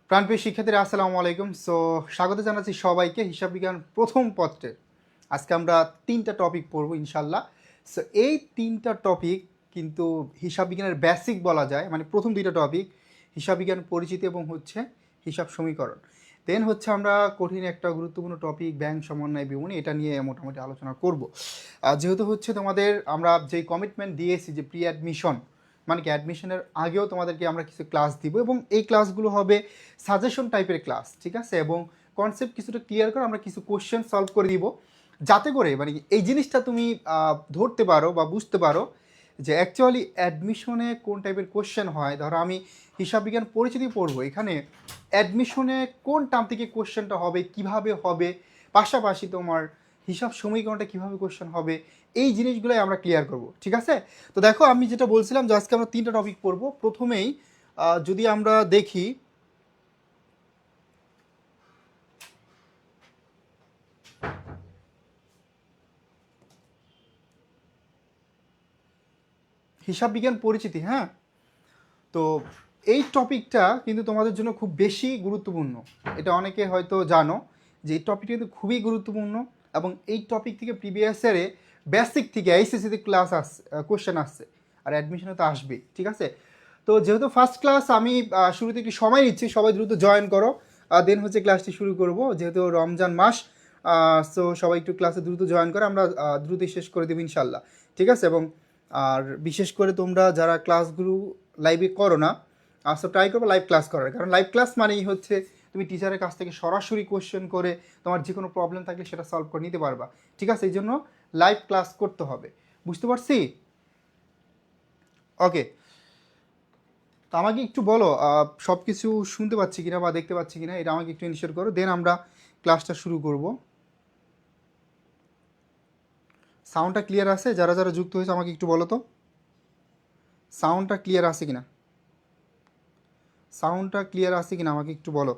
প্রাণপ্রিয় শিক্ষার্থীরা আসসালামু আলাইকুম। সো স্বাগত জানাচ্ছি সবাইকে হিসাব বিজ্ঞান প্রথম পত্রে। আজকে আমরা 3টা টপিক পড়ব ইনশাল্লাহ। সো এই 3টা টপিক কিন্তু হিসাব বিজ্ঞানের বেসিক বলা যায়, মানে প্রথম 2টা টপিক হিসাব বিজ্ঞান পরিচিতি এবং হচ্ছে হিসাব সমীকরণ। দেন হচ্ছে আমরা কঠিন একটা গুরুত্বপূর্ণ টপিক ব্যাংক সমন্বয় বিবরণী, এটা নিয়ে মোটামুটি আলোচনা করব। যেহেতু হচ্ছে তোমাদের আমরা যেই কমিটমেন্ট দিয়েছি যে প্রি অ্যাডমিশন, মানে কি অ্যাডমিশনের আগেও তোমাদেরকে আমরা কিছু ক্লাস দিব এবং এই ক্লাসগুলো হবে সাজেশন টাইপের ক্লাস, ঠিক আছে? এবং কনসেপ্ট কিছুটা ক্লিয়ার করে আমরা কিছু কোশ্চেন সলভ করে দিব, যাতে করে মানে এই জিনিসটা তুমি ধরতে পারো বা বুঝতে পারো যে অ্যাকচুয়ালি অ্যাডমিশনে কোন টাইপের কোশ্চেন হয়। ধরো আমি হিসাব বিজ্ঞান পরিচিতি পড়বো, এখানে অ্যাডমিশনে কোন টার্ম থেকে কোশ্চেনটা হবে, কিভাবে হবে, পাশাপাশি তোমার হিসাব সমীকরণটা কীভাবে কোশ্চেন হবে, এই জিনিসগুলোই আমরা ক্লিয়ার করব, ঠিক আছে? তো দেখো আমি যেটা বলছিলাম যে আজকে আমরা 3টা টপিক পড়বো। প্রথমেই যদি আমরা দেখি হিসাব বিজ্ঞান পরিচিতি, হ্যাঁ, তো এই টপিকটা কিন্তু তোমাদের জন্য খুব বেশি গুরুত্বপূর্ণ। এটা অনেকে হয়তো জানো যে এই টপিকটা কিন্তু খুবই গুরুত্বপূর্ণ এবং এই টপিক থেকে প্রিভিয়াস ইয়ারে বেসিক থেকে এইচএসসিতে ক্লাস আসছে, কোশ্চেন আসছে, আর অ্যাডমিশনে তো আসবেই, ঠিক আছে? তো যেহেতু ফার্স্ট ক্লাস আমি শুরুতে একটু সময় নিচ্ছি, সবাই দ্রুত জয়েন করো, দেন হচ্ছে ক্লাসটি শুরু করব। যেহেতু রমজান মাস, সো সবাই একটু ক্লাসে দ্রুত জয়েন করো, আমরা দ্রুতই শেষ করে দেবো ইনশাল্লাহ, ঠিক আছে? এবং আর বিশেষ করে তোমরা যারা ক্লাসগুলো লাইভে করো না, সো ট্রাই করবো লাইভ ক্লাস করার, কারণ লাইভ ক্লাস মানেই হচ্ছে তুমি টিচারের কাছ থেকে সরাসরি কোশ্চেন করে তোমার যে কোনো প্রবলেম থাকলে সেটা সলভ করে নিতে পারবা, ঠিক আছে? এই জন্য লাইভ ক্লাস করতে হবে, বুঝতে পারছি? ওকে, তো আমাকে একটু বলো সব কিছু শুনতে পাচ্ছি কিনা বা দেখতে পাচ্ছি কিনা, এটা আমাকে একটু ইনিশিয়েট করো, দেন আমরা ক্লাসটা শুরু করব। সাউন্ডটা ক্লিয়ার আছে? যারা যারা যুক্ত হয়েছে আমাকে একটু বলো তো সাউন্ডটা ক্লিয়ার আছে কিনা, সাউন্ডটা ক্লিয়ার আছে কিনা আমাকে একটু বলো।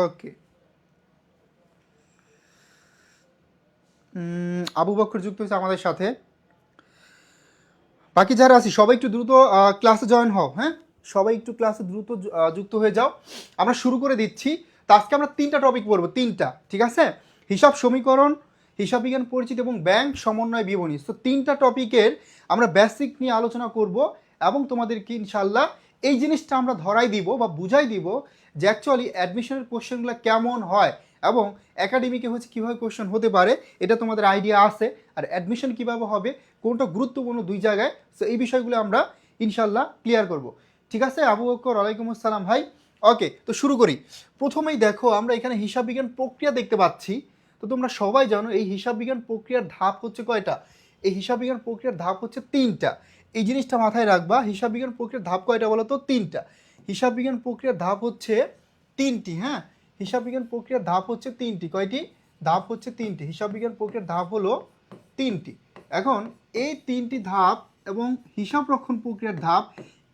ওকে, আবু বকর যুক্ত হয়েছে আমাদের সাথে। বাকি যারা আছি সবাই একটু দ্রুত ক্লাসে জয়েন হও, হ্যাঁ, সবাই একটু ক্লাসে দ্রুত যুক্ত হয়ে যাও। আমরা শুরু করে দিচ্ছি। তো আজকে আমরা 3টা টপিক পড়বো, 3টা, ঠিক আছে? হিসাব সমীকরণ, হিসাব বিজ্ঞান পরিচিতি এবং ব্যাংক সমন্বয় বিবরণী। তো 3টা টপিকের আমরা বেসিক নিয়ে আলোচনা করব এবং তোমাদেরকে ইনশাল্লাহ এই জিনিসটা আমরা ধরাই দিব বা বুঝাই দিব যে অ্যাকচুয়ালি অ্যাডমিশনের কোশ্চেনগুলো কেমন হয় এবং একাডেমিকে হচ্ছে কীভাবে কোশ্চেন হতে পারে, এটা তোমাদের আইডিয়া আছে। আর অ্যাডমিশন কীভাবে হবে, কোনটা গুরুত্বপূর্ণ দুই জায়গায়, সো এই বিষয়গুলো আমরা ইনশাল্লাহ ক্লিয়ার করব, ঠিক আছে? আবু বকর ওয়ালাইকুম আসসালাম ভাই। ওকে, তো শুরু করি। প্রথমেই দেখো আমরা এখানে হিসাব বিজ্ঞান প্রক্রিয়া দেখতে পাচ্ছি। তো তোমরা সবাই জানো এই হিসাব বিজ্ঞান প্রক্রিয়ার ধাপ হচ্ছে কয়টা? এই হিসাব বিজ্ঞান প্রক্রিয়ার ধাপ হচ্ছে 3টা। এই জিনিসটা মাথায় রাখবা, হিসাব বিজ্ঞান প্রক্রিয়ার ধাপ কয়টা বলো তো? 3টা। হিসাব বিজ্ঞান প্রক্রিয়ার ধাপ হচ্ছে 3টি, হ্যাঁ, হিসাব বিজ্ঞান প্রক্রিয়ার ধাপ হচ্ছে 3টি। কয়টি ধাপ? হচ্ছে 3টি। হিসাব বিজ্ঞান প্রক্রিয়ার ধাপ হলো 3টি। এখন এই 3টি ধাপ এবং হিসাব রক্ষণ প্রক্রিয়ার ধাপ,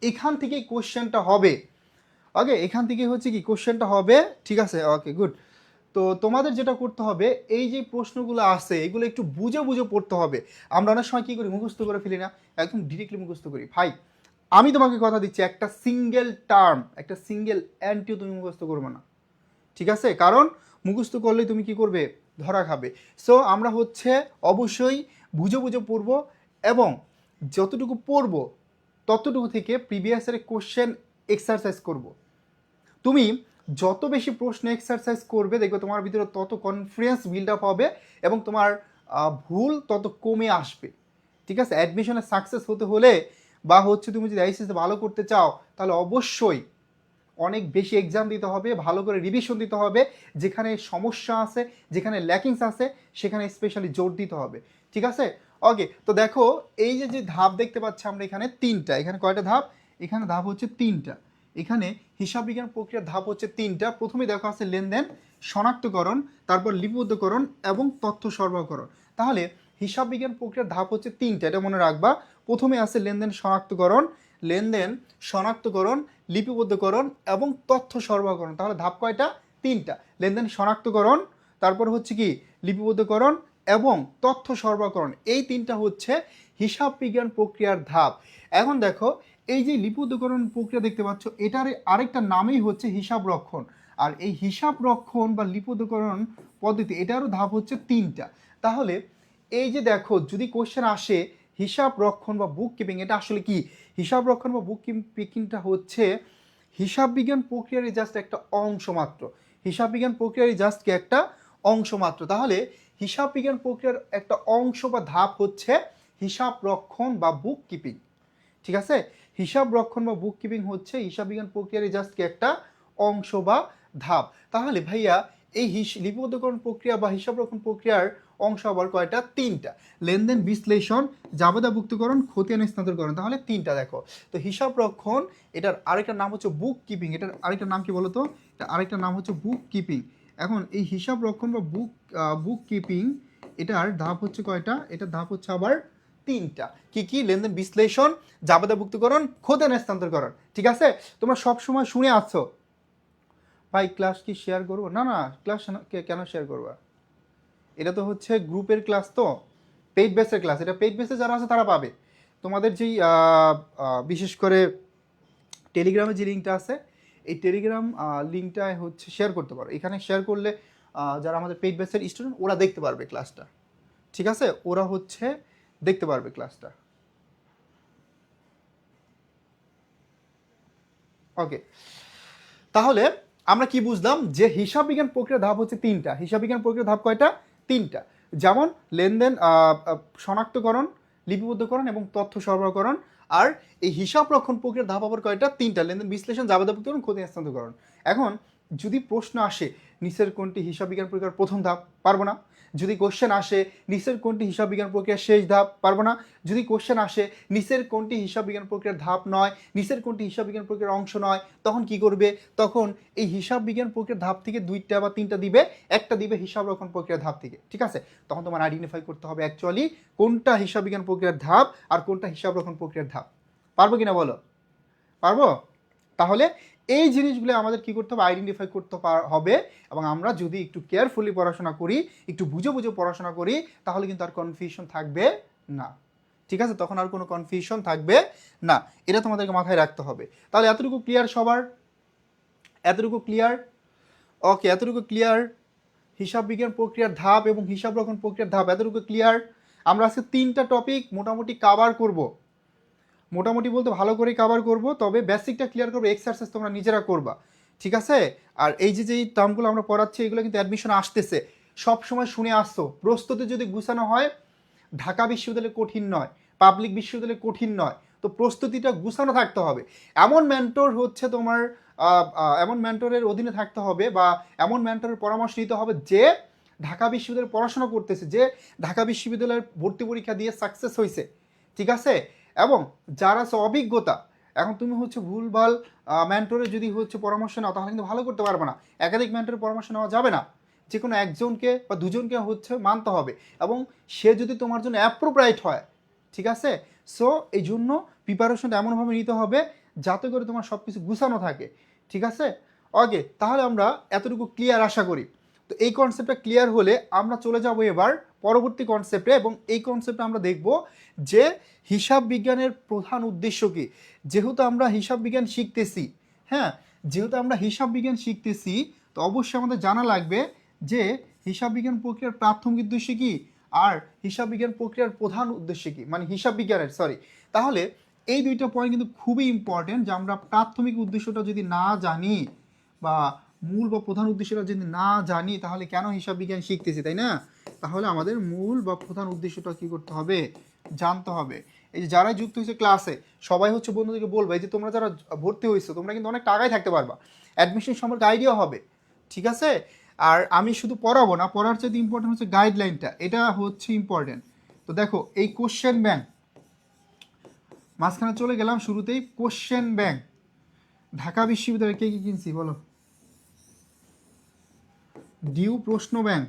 এখান থেকে কোশ্চেনটা হবে। ওকে, এখান থেকে হচ্ছে কি কোশ্চেনটা হবে, ঠিক আছে? ওকে, গুড। তো তোমাদের যেটা করতে হবে, এই যে প্রশ্নগুলো আছে এগুলো একটু বুঝে বুঝে পড়তে হবে। আমরা অনেক সময় কী করি, মুখস্থ করে ফেলি না, একদম ডিরেক্টলি মুখস্থ করি। ভাই আমি তোমাকে কথা দিচ্ছি, একটা সিঙ্গেল টার্ম, একটা সিঙ্গেল অ্যান্টিও তুমি মুখস্থ করবে না, ঠিক আছে? কারণ মুখস্থ করলেই তুমি কি করবে, ধরা খাবে। সো আমরা হচ্ছে অবশ্যই বুঝে বুঝে পড়বো এবং যতটুকু পড়বো ততটুকু থেকে প্রিভিয়াস ইয়ারের কোশ্চেন এক্সারসাইজ করব। তুমি যত বেশি প্রশ্ন এক্সারসাইজ করবে দেখবে তোমার ভিতরে তত কনফিডেন্স বিল্ড আপ হবে এবং তোমার ভুল তত কমে আসবে, ঠিক আছে? অ্যাডমিশনে সাকসেস হতে হলে বা হচ্ছে তুমি যদি আইসিএসে ভালো করতে চাও তাহলে অবশ্যই অনেক বেশি এক্সাম দিতে হবে, ভালো করে রিভিশন দিতে হবে, যেখানে সমস্যা আছে, যেখানে ল্যাকিংস আছে সেখানে স্পেশালি জোর দিতে হবে, ঠিক আছে? ওকে, তো দেখো এই যে যে ধাপ দেখতে পাচ্ছি আমরা এখানে 3টা। এখানে কয়টা ধাপ? এখানে ধাপ হচ্ছে 3টা। এখানে হিসাব বিজ্ঞান প্রক্রিয়ার ধাপ হচ্ছে 3টা। প্রথমে দেখো আছে লেনদেন শনাক্তকরণ, তারপর লিপিবদ্ধকরণ এবং তথ্য সরবরাহকরণ। তাহলে হিসাব বিজ্ঞান প্রক্রিয়ার ধাপ হচ্ছে 3টা, এটা মনে রাখবা। প্রথমে আছে লেনদেন শনাক্তকরণ, লেনদেন শনাক্তকরণ, লিপিবদ্ধকরণ এবং তথ্য সরবরাহকরণ। তাহলে ধাপ কয়টা? 3টা। লেনদেন শনাক্তকরণ, তারপর হচ্ছে কি লিপিবদ্ধকরণ এবং তথ্য সরবরাহকরণ। এই 3টা হচ্ছে হিসাব বিজ্ঞান প্রক্রিয়ার ধাপ। এখন দেখো এই যে লিপিবদ্ধকরণ প্রক্রিয়া দেখতে পাচ্ছ, এটার আরেকটা নামই হচ্ছে হিসাব রক্ষণ। আর এই হিসাব রক্ষণ বা লিপিবদ্ধকরণ পদ্ধতি, এটারও ধাপ হচ্ছে 3টা। তাহলে এই যে দেখো যদি কোশ্চেন আসে হিসাব রক্ষণ বা বুক কিপিং, এটা আসলে কি? হিসাব রক্ষণ বা বুক কিপিংটা হচ্ছে হিসাব বিজ্ঞান প্রক্রিয়ারই জাস্ট একটা অংশ মাত্র। হিসাব বিজ্ঞান প্রক্রিয়ারই জাস্ট কি একটা অংশ মাত্র। তাহলে হিসাব বিজ্ঞান প্রক্রিয়ার একটা অংশ বা ধাপ হচ্ছে হিসাব রক্ষণ বা বুক কিপিং। ঠিক আছে, হিসাব রক্ষণ বা বুক কিপিং হচ্ছে হিসাব বিজ্ঞান প্রক্রিয়ারই জাস্ট কি একটা অংশ বা ধাপ। তাহলে ভাইয়া এই লিপিবদ্ধকরণ প্রক্রিয়া বা হিসাব রক্ষণ প্রক্রিয়ার অংশ আবার কয়টা? 3টা। লেনদেন বিশ্লেষণ, জাবেদাভুক্তকরণ, খতিয়ান স্থানান্তরকরণ। তাহলে 3টা দেখো। তো হিসাব রক্ষণ, এটার আরেকটা নাম হচ্ছে বুক কিপিং। এটার আরেকটা নাম কি বলতো? এটা আরেকটা নাম হচ্ছে বুক কিপিং। এখন এই হিসাব রক্ষণ বা বুক কিপিং, এটার ধাপ হচ্ছে কয়টা? এটার ধাপ হচ্ছে আবার 3টা। কি কি? লেনদেন বিশ্লেষণ, জাবেদাভুক্তকরণ, খতিয়ান স্থানান্তরকরণ। ঠিক আছে, তোমরা সব সময় শুনে আসছো ভাই ক্লাস কি শেয়ার করবো? না না, ক্লাস কেন শেয়ার করবা? এটা তো হচ্ছে গ্রুপের ক্লাস, তো পেইড বেসের ক্লাস। এটা পেইড বেসে যারা আছে তারা পাবে। তোমাদের যেই বিশেষ করে টেলিগ্রামে যে লিঙ্কটা আছে, এই টেলিগ্রাম লিঙ্কটায় হচ্ছে শেয়ার করতে পারো। এখানে শেয়ার করলে যারা আমাদের পেইড বেসের স্টুডেন্ট ওরা দেখতে পারবে ক্লাসটা। ঠিক আছে, ওরা হচ্ছে দেখতে পারবে ক্লাসটা। ওকে, তাহলে আমরা কি বুঝলাম? যে হিসাব বিজ্ঞান প্রক্রিয়ার ধাপ হচ্ছে 3টা। হিসাব বিজ্ঞান প্রক্রিয়ার ধাপ কয়টা? 3টা। যেমন লেনদেন শনাক্তকরণ, লিপিবদ্ধকরণ এবং তথ্য সরবরাহকরণ। আর এই হিসাব রক্ষণ প্রক্রিয়ার ধাপ আবার কয়টা? 3টা। লেনদেন বিশ্লেষণ, জাবেদাভুক্তকরণ, খতিয়ান স্থানান্তরকরণ। এখন যদি প্রশ্ন আসে নিচের কোনটি হিসাব বিজ্ঞান প্রক্রিয়ার প্রথম ধাপ? পারবো না। যদি কোশ্চেন আসে নিচের কোনটি হিসাব বিজ্ঞান প্রক্রিয়ার শেষ ধাপ? পারবো না। যদি কোশ্চেন আসে নিচের কোনটি হিসাব বিজ্ঞান প্রক্রিয়ার ধাপ নয়, নিচের কোনটি হিসাব বিজ্ঞান প্রক্রিয়ার অংশ নয়, তখন কি করবে? তখন এই হিসাব বিজ্ঞান প্রক্রিয়ার ধাপ থেকে 2টা বা 3টা দিবে, একটা দিবে হিসাব রক্ষণ প্রক্রিয়ার ধাপ থেকে। ঠিক আছে, তখন তোমার আইডেন্টিফাই করতে হবে অ্যাকচুয়ালি কোনটা হিসাব বিজ্ঞান প্রক্রিয়ার ধাপ আর কোনটা হিসাব রক্ষণ প্রক্রিয়ার ধাপ। পারবো কিনা বলো? পারবো? তাহলে এই জিনিসগুলো আমাদের কি করতে হবে? আইডেন্টিফাই করতে হবে। এবং আমরা যদি একটু কেয়ারফুলি পড়াশোনা করি, একটু বুঝে বুঝে পড়াশোনা করি, তাহলে কিন্তু আর কনফিউশন থাকবে না। ঠিক আছে, তখন আর কোনো কনফিউশন থাকবে না। এটা তোমাদেরকে মাথায় রাখতে হবে। তাহলে এতটুকু ক্লিয়ার সবার? এতটুকু ক্লিয়ার? ওকে, এতটুকু ক্লিয়ার। হিসাব বিজ্ঞান প্রক্রিয়ার ধাপ এবং হিসাব রক্ষণ প্রক্রিয়ার ধাপ এতটুকু ক্লিয়ার। আমরা আজকে 3টা টপিক মোটামুটি কাভার করব। মোটামুটি বলতে ভালো করেই কাভার করব, তবে বেসিকটা ক্লিয়ার করবো, এক্সারসাইজ তোমরা নিজেরা করবা। ঠিক আছে, আর এই যে যেই টার্মগুলো আমরা পড়াচ্ছি এগুলো কিন্তু অ্যাডমিশন আসতেছে, সব সময় শুনে আসছো। প্রস্তুতি যদি গুছানো হয়, ঢাকা বিশ্ববিদ্যালয় কঠিন নয়, পাবলিক বিশ্ববিদ্যালয় কঠিন নয়, তো প্রস্তুতিটা গুছানো থাকতে হবে। এমন মেন্টর হচ্ছে তোমার এমন মেন্টরের অধীনে থাকতে হবে বা এমন মেন্টরের পরামর্শ নিতে হবে যে ঢাকা বিশ্ববিদ্যালয়ে পড়াশোনা করতেছে, যে ঢাকা বিশ্ববিদ্যালয়ের ভর্তি পরীক্ষা দিয়ে সাকসেস হয়েছে। ঠিক আছে, এবং যারা আছে অভিজ্ঞতা। এখন তুমি হচ্ছে ভুলভাল মেন্টরে যদি হচ্ছে পরামর্শ নাও, তাহলে কিন্তু ভালো করতে পারবে না। একাধিক মেন্টরের পরামর্শ নেওয়া যাবে না, যে কোনো একজনকে বা দুজনকে হচ্ছে মানতে হবে, এবং সে যদি তোমার জন্য অ্যাপ্রোপ্রাইট হয়। ঠিক আছে, সো এই জন্য প্রিপারেশনটা এমনভাবে নিতে হবে যাতে করে তোমার সব কিছু গুছানো থাকে। ঠিক আছে, ওকে, তাহলে আমরা এতটুকু ক্লিয়ার আশা করি। তো এই কনসেপ্টটা ক্লিয়ার হলে আমরা চলে যাব এবার পরবর্তী কনসেপ্টে, এবং এই কনসেপ্টে আমরা দেখব যে হিসাব বিজ্ঞানের প্রধান উদ্দেশ্য কী। যেহেতু আমরা হিসাব বিজ্ঞান শিখতেছি, হ্যাঁ, যেহেতু আমরা হিসাব বিজ্ঞান শিখতেছি, তো অবশ্যই আমাদের জানা লাগবে যে হিসাব বিজ্ঞান প্রক্রিয়ার প্রাথমিক উদ্দেশ্য কী আর হিসাব বিজ্ঞান প্রক্রিয়ার প্রধান উদ্দেশ্য কী, মানে হিসাব বিজ্ঞানের তাহলে এই 2টা পয়েন্ট কিন্তু খুবই ইম্পর্টেন্ট, যে আমরা প্রাথমিক উদ্দেশ্যটা যদি না জানি বা মূল বা প্রধান উদ্দেশ্যটা যদি না জানি, তাহলে কেন হিসাব বিজ্ঞান শিখতেছি, তাই না? তাহলে আমাদের মূল বা প্রধান উদ্দেশ্যটা কী করতে হবে? জানতে হবে। এই যে যারাই যুক্ত হয়েছে ক্লাসে, সবাই হচ্ছে বন্ধুদেরকে বলবে যে তোমরা যারা ভর্তি হয়েছো তোমরা কিন্তু অনেক টাকায় থাকতে পারবা, অ্যাডমিশন সম্পর্কে আইডিয়া হবে। ঠিক আছে, আর আমি শুধু পড়াবো না, পড়ার চেয়ে ইম্পর্টেন্ট হচ্ছে গাইডলাইনটা, এটা হচ্ছে ইম্পর্টেন্ট। তো দেখো এই কোশ্চেন ব্যাংক, মাঝখানে চলে গেলাম, শুরুতেই কোশ্চেন ব্যাংক। ঢাকা বিশ্ববিদ্যালয়ে কে কি কিনছি বলো? ডিউ প্রশ্ন ব্যাংক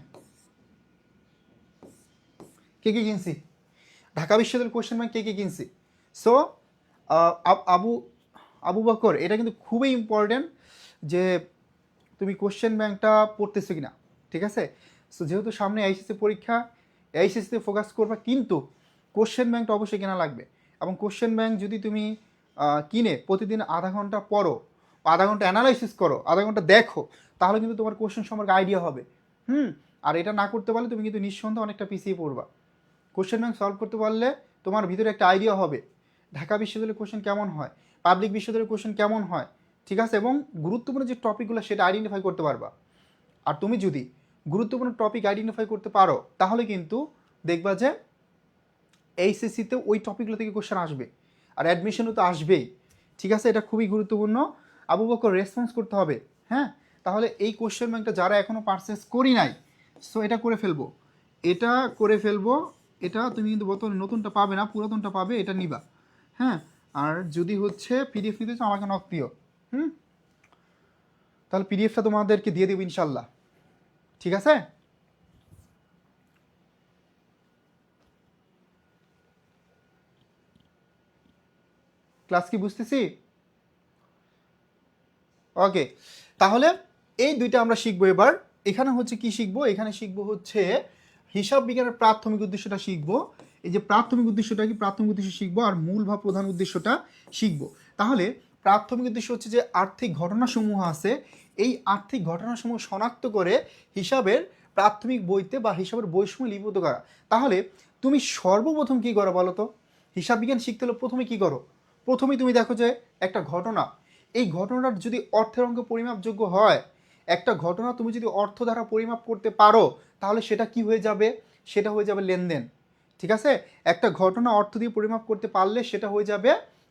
কে কে কিনছি? ঢাকা বিশ্ববিদ্যালয়ের কোশ্চেন ব্যাংক কে কে কিনছি? সো আবু আবু বকর, এটা কিন্তু খুবই ইম্পর্টেন্ট যে তুমি কোশ্চেন ব্যাংকটা পড়তেছো কিনা, ঠিক আছে? সো যেহেতু সামনে এইচএসসি পরীক্ষা, এইচএসসিতে ফোকাস করবা, কিন্তু কোশ্চেন ব্যাংকটা অবশ্যই কেনা লাগবে। এবং কোশ্চেন ব্যাংক যদি তুমি কিনে প্রতিদিন আধা ঘন্টা পড়ো, আধা ঘন্টা অ্যানালাইসিস করো, আধা ঘন্টা দেখো, তাহলে কিন্তু তোমার কোশ্চেন সম্পর্কে আইডিয়া হবে। আর এটা না করতে পারলে তুমি কিন্তু নিঃসন্দেহে অনেকটা পিছিয়ে পড়বা। কোশ্চেন ব্যাংক সলভ করতে পারলে তোমার ভিতরে একটা আইডিয়া হবে ঢাকা বিশ্ববিদ্যালয়ের কোশ্চেন কেমন হয়, পাবলিক বিশ্ববিদ্যালয়ের কোশ্চেন কেমন হয়, ঠিক আছে? এবং গুরুত্বপূর্ণ যে টপিকগুলো সেটা আইডেন্টিফাই করতে পারবা। আর তুমি যদি গুরুত্বপূর্ণ টপিক আইডেন্টিফাই করতে পারো, তাহলে কিন্তু দেখবা যে এইচএসসিতে ওই টপিকগুলো থেকে কোশ্চেন আসবে, আর অ্যাডমিশনও তো আসবেই, ঠিক আছে? এটা খুবই গুরুত্বপূর্ণ। আবু বকর, রেসপন্স করতে হবে, হ্যাঁ? তাহলে এই কোশ্চেন ব্যাংকটা যারা এখনও পারচেস করি নাই, সো এটা করে ফেলবো, এটা করে ফেলবো। এটা তুমি কিন্তু বর্তমানে নতুনটা পাবে না, পুরাতনটা পাবে, এটা নিবা, হ্যাঁ? আর যদি হচ্ছে পিডিএফ নিতে চাও আমাকে নক দিও, তাহলে পিডিএফটা তোমাদেরকে দিয়ে দেবো ইনশাল্লাহ, ঠিক আছে? ক্লাস কি বুঝতেছি? ওকে, তাহলে এই দুইটা আমরা শিখবো এবার। এখানে হচ্ছে কি শিখবো? এখানে শিখবো হচ্ছে হিসাব বিজ্ঞানের প্রাথমিক উদ্দেশ্যটা শিখবো। এই যে প্রাথমিক উদ্দেশ্যটা কি, প্রাথমিক উদ্দেশ্য শিখবো, আর মূল বা প্রধান উদ্দেশ্যটা শিখবো। তাহলে প্রাথমিক উদ্দেশ্য হচ্ছে যে আর্থিক ঘটনাসমূহ আছে, এই আর্থিক ঘটনাসমূহ শনাক্ত করে হিসাবের প্রাথমিক বইতে বা হিসাবের বইসমূহ লিপিবদ্ধ করা। তাহলে তুমি সর্বপ্রথম কি করো বলো তো? হিসাব বিজ্ঞান শিখতে হলে প্রথমে কি করো? প্রথমেই তুমি দেখো যে একটা ঘটনা, এই ঘটনাটা যদি অর্থের অঙ্কে পরিমাপযোগ্য হয়, একটা ঘটনা তুমি যদি অর্থ দ্বারা পরিমাপ করতে পারো, তাহলে সেটা কি হয়ে যাবে? সেটা হয়ে যাবে লেনদেন, ঠিক আছে? একটা ঘটনা অর্থ দিয়ে পরিমাপ করতে পারলে সেটা হয়ে যাবে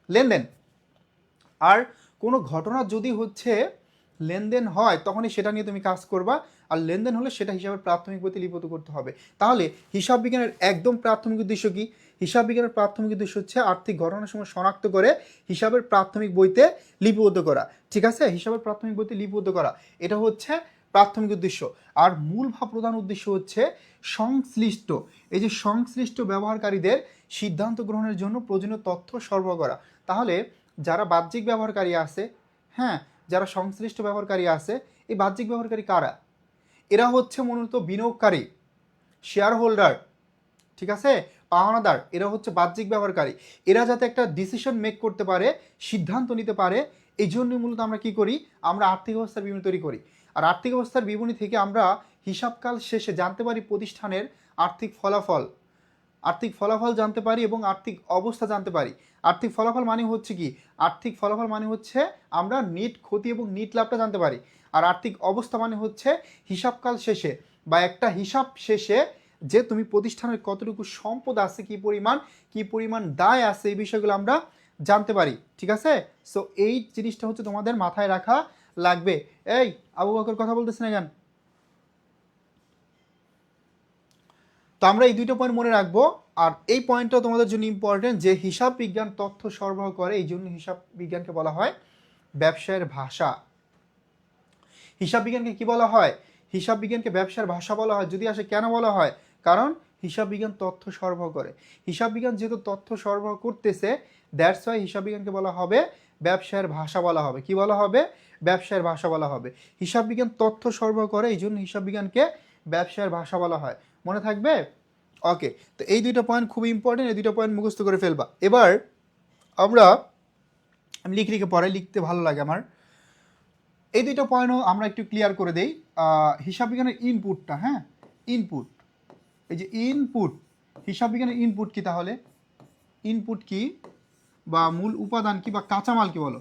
লেনদেন। আর কোনো ঘটনা যদি হচ্ছে লেনদেন হয়, তখনই সেটা নিয়ে তুমি কাজ করবা, আর লেনদেন হলে সেটা হিসাবের প্রাথমিক বইতে লিপিবদ্ধ করতে হবে। তাহলে হিসাব বিজ্ঞানের একদম প্রাথমিক উদ্দেশ্য কি? হিসাব বিজ্ঞানের প্রাথমিক উদ্দেশ্য হচ্ছে আর্থিক ঘটনাসমূহ শনাক্ত করে হিসাবের প্রাথমিক বইতে লিপিবদ্ধ করা, ঠিক আছে? হিসাবের প্রাথমিক বইতে লিপিবদ্ধ করা, এটা হচ্ছে প্রাথমিক উদ্দেশ্য। আর মূল বা প্রধান উদ্দেশ্য হচ্ছে সংশ্লিষ্ট, এই যে সংশ্লিষ্ট ব্যবহারকারীদের সিদ্ধান্ত গ্রহণের জন্য প্রয়োজনীয় তথ্য সরবরাহ করা। তাহলে যারা বাহ্যিক ব্যবহারকারী আছে, হ্যাঁ, যারা সংশ্লিষ্ট ব্যবহারকারী আছে, এই বাহ্যিক ব্যবহারকারী কারা? এরা হচ্ছে মূলত বিনিয়োগকারী, শেয়ার হোল্ডার, ঠিক আছে, পাওনাদার, এরা হচ্ছে বাহ্যিক ব্যবহারকারী। এরা যাতে একটা ডিসিশন মেক করতে পারে, সিদ্ধান্ত নিতে পারে, এই জন্যই মূলত আমরা কি করি? আমরা আর্থিক অবস্থার বিবরণী তৈরি করি। আর আর্থিক অবস্থার বিবরণী থেকে আমরা হিসাবকাল শেষে জানতে পারি প্রতিষ্ঠানের আর্থিক ফলাফল, আর্থিক ফলাফল জানতে পারি এবং আর্থিক অবস্থা জানতে পারি। আর্থিক ফলাফল মানে হচ্ছে কি? আর্থিক ফলাফল মানে হচ্ছে আমরা নিট ক্ষতি এবং নিট লাভটা জানতে পারি। আর আর্থিক অবস্থা মানে হচ্ছে হিসাবকাল শেষে বা একটা হিসাব শেষে যে তুমি প্রতিষ্ঠানের কতটুকু সম্পদ আছে, কি পরিমাণ দায় আছে, এই বিষয়গুলো আমরা জানতে পারি, ঠিক আছে? সো এই জিনিসটা হচ্ছে তোমাদের মাথায় রাখা লাগবে। এই আবু বকর কথা বলতেছে না কেন? তো আমরা এই দুইটা পয়েন্ট মনে রাখবো। আর এই পয়েন্টটাও তোমাদের জন্য ইম্পর্টেন্ট যে হিসাব বিজ্ঞান তথ্য সরবরাহ করে, এই জন্য হিসাব বিজ্ঞানকে বলা হয় ব্যবসায়ের ভাষা। হিসাব বিজ্ঞানকে কি বলা হয়? হিসাব বিজ্ঞানকে ব্যবসার ভাষা বলা হয়। যদি আসে কেন বলা হয়? কারণ হিসাব বিজ্ঞান তথ্য সরবরাহ করে। হিসাব বিজ্ঞান যেহেতু তথ্য সরবরাহ করতেছে, দ্যাটস ওয়াই হিসাব বিজ্ঞানকে বলা হবে ব্যবসায়ের ভাষা বলা হবে। কি বলা হবে? ব্যবসায়ের ভাষা বলা হবে। হিসাব বিজ্ঞান তথ্য সরবরাহ করে, এই জন্য হিসাব বিজ্ঞানকে ব্যবসায়ের ভাষা বলা হয়। মনে থাকবে? ওকে, তো এই দুইটা পয়েন্ট খুব ইম্পর্টেন্ট, এই দুইটা পয়েন্ট মুখস্থ করে ফেলবা। এবার আমরা, আমি লিখে পড়াই, লিখতে ভালো লাগে আমার। এই দুইটা পয়েন্টও আমরা একটু ক্লিয়ার করে দেই। হিসাব বিজ্ঞানের ইনপুটটা, হ্যাঁ, ইনপুট, এই যে ইনপুট, হিসাব বিজ্ঞানের ইনপুট কি? তাহলে ইনপুট কি বা মূল উপাদান কি বা কাঁচামাল কি বলো?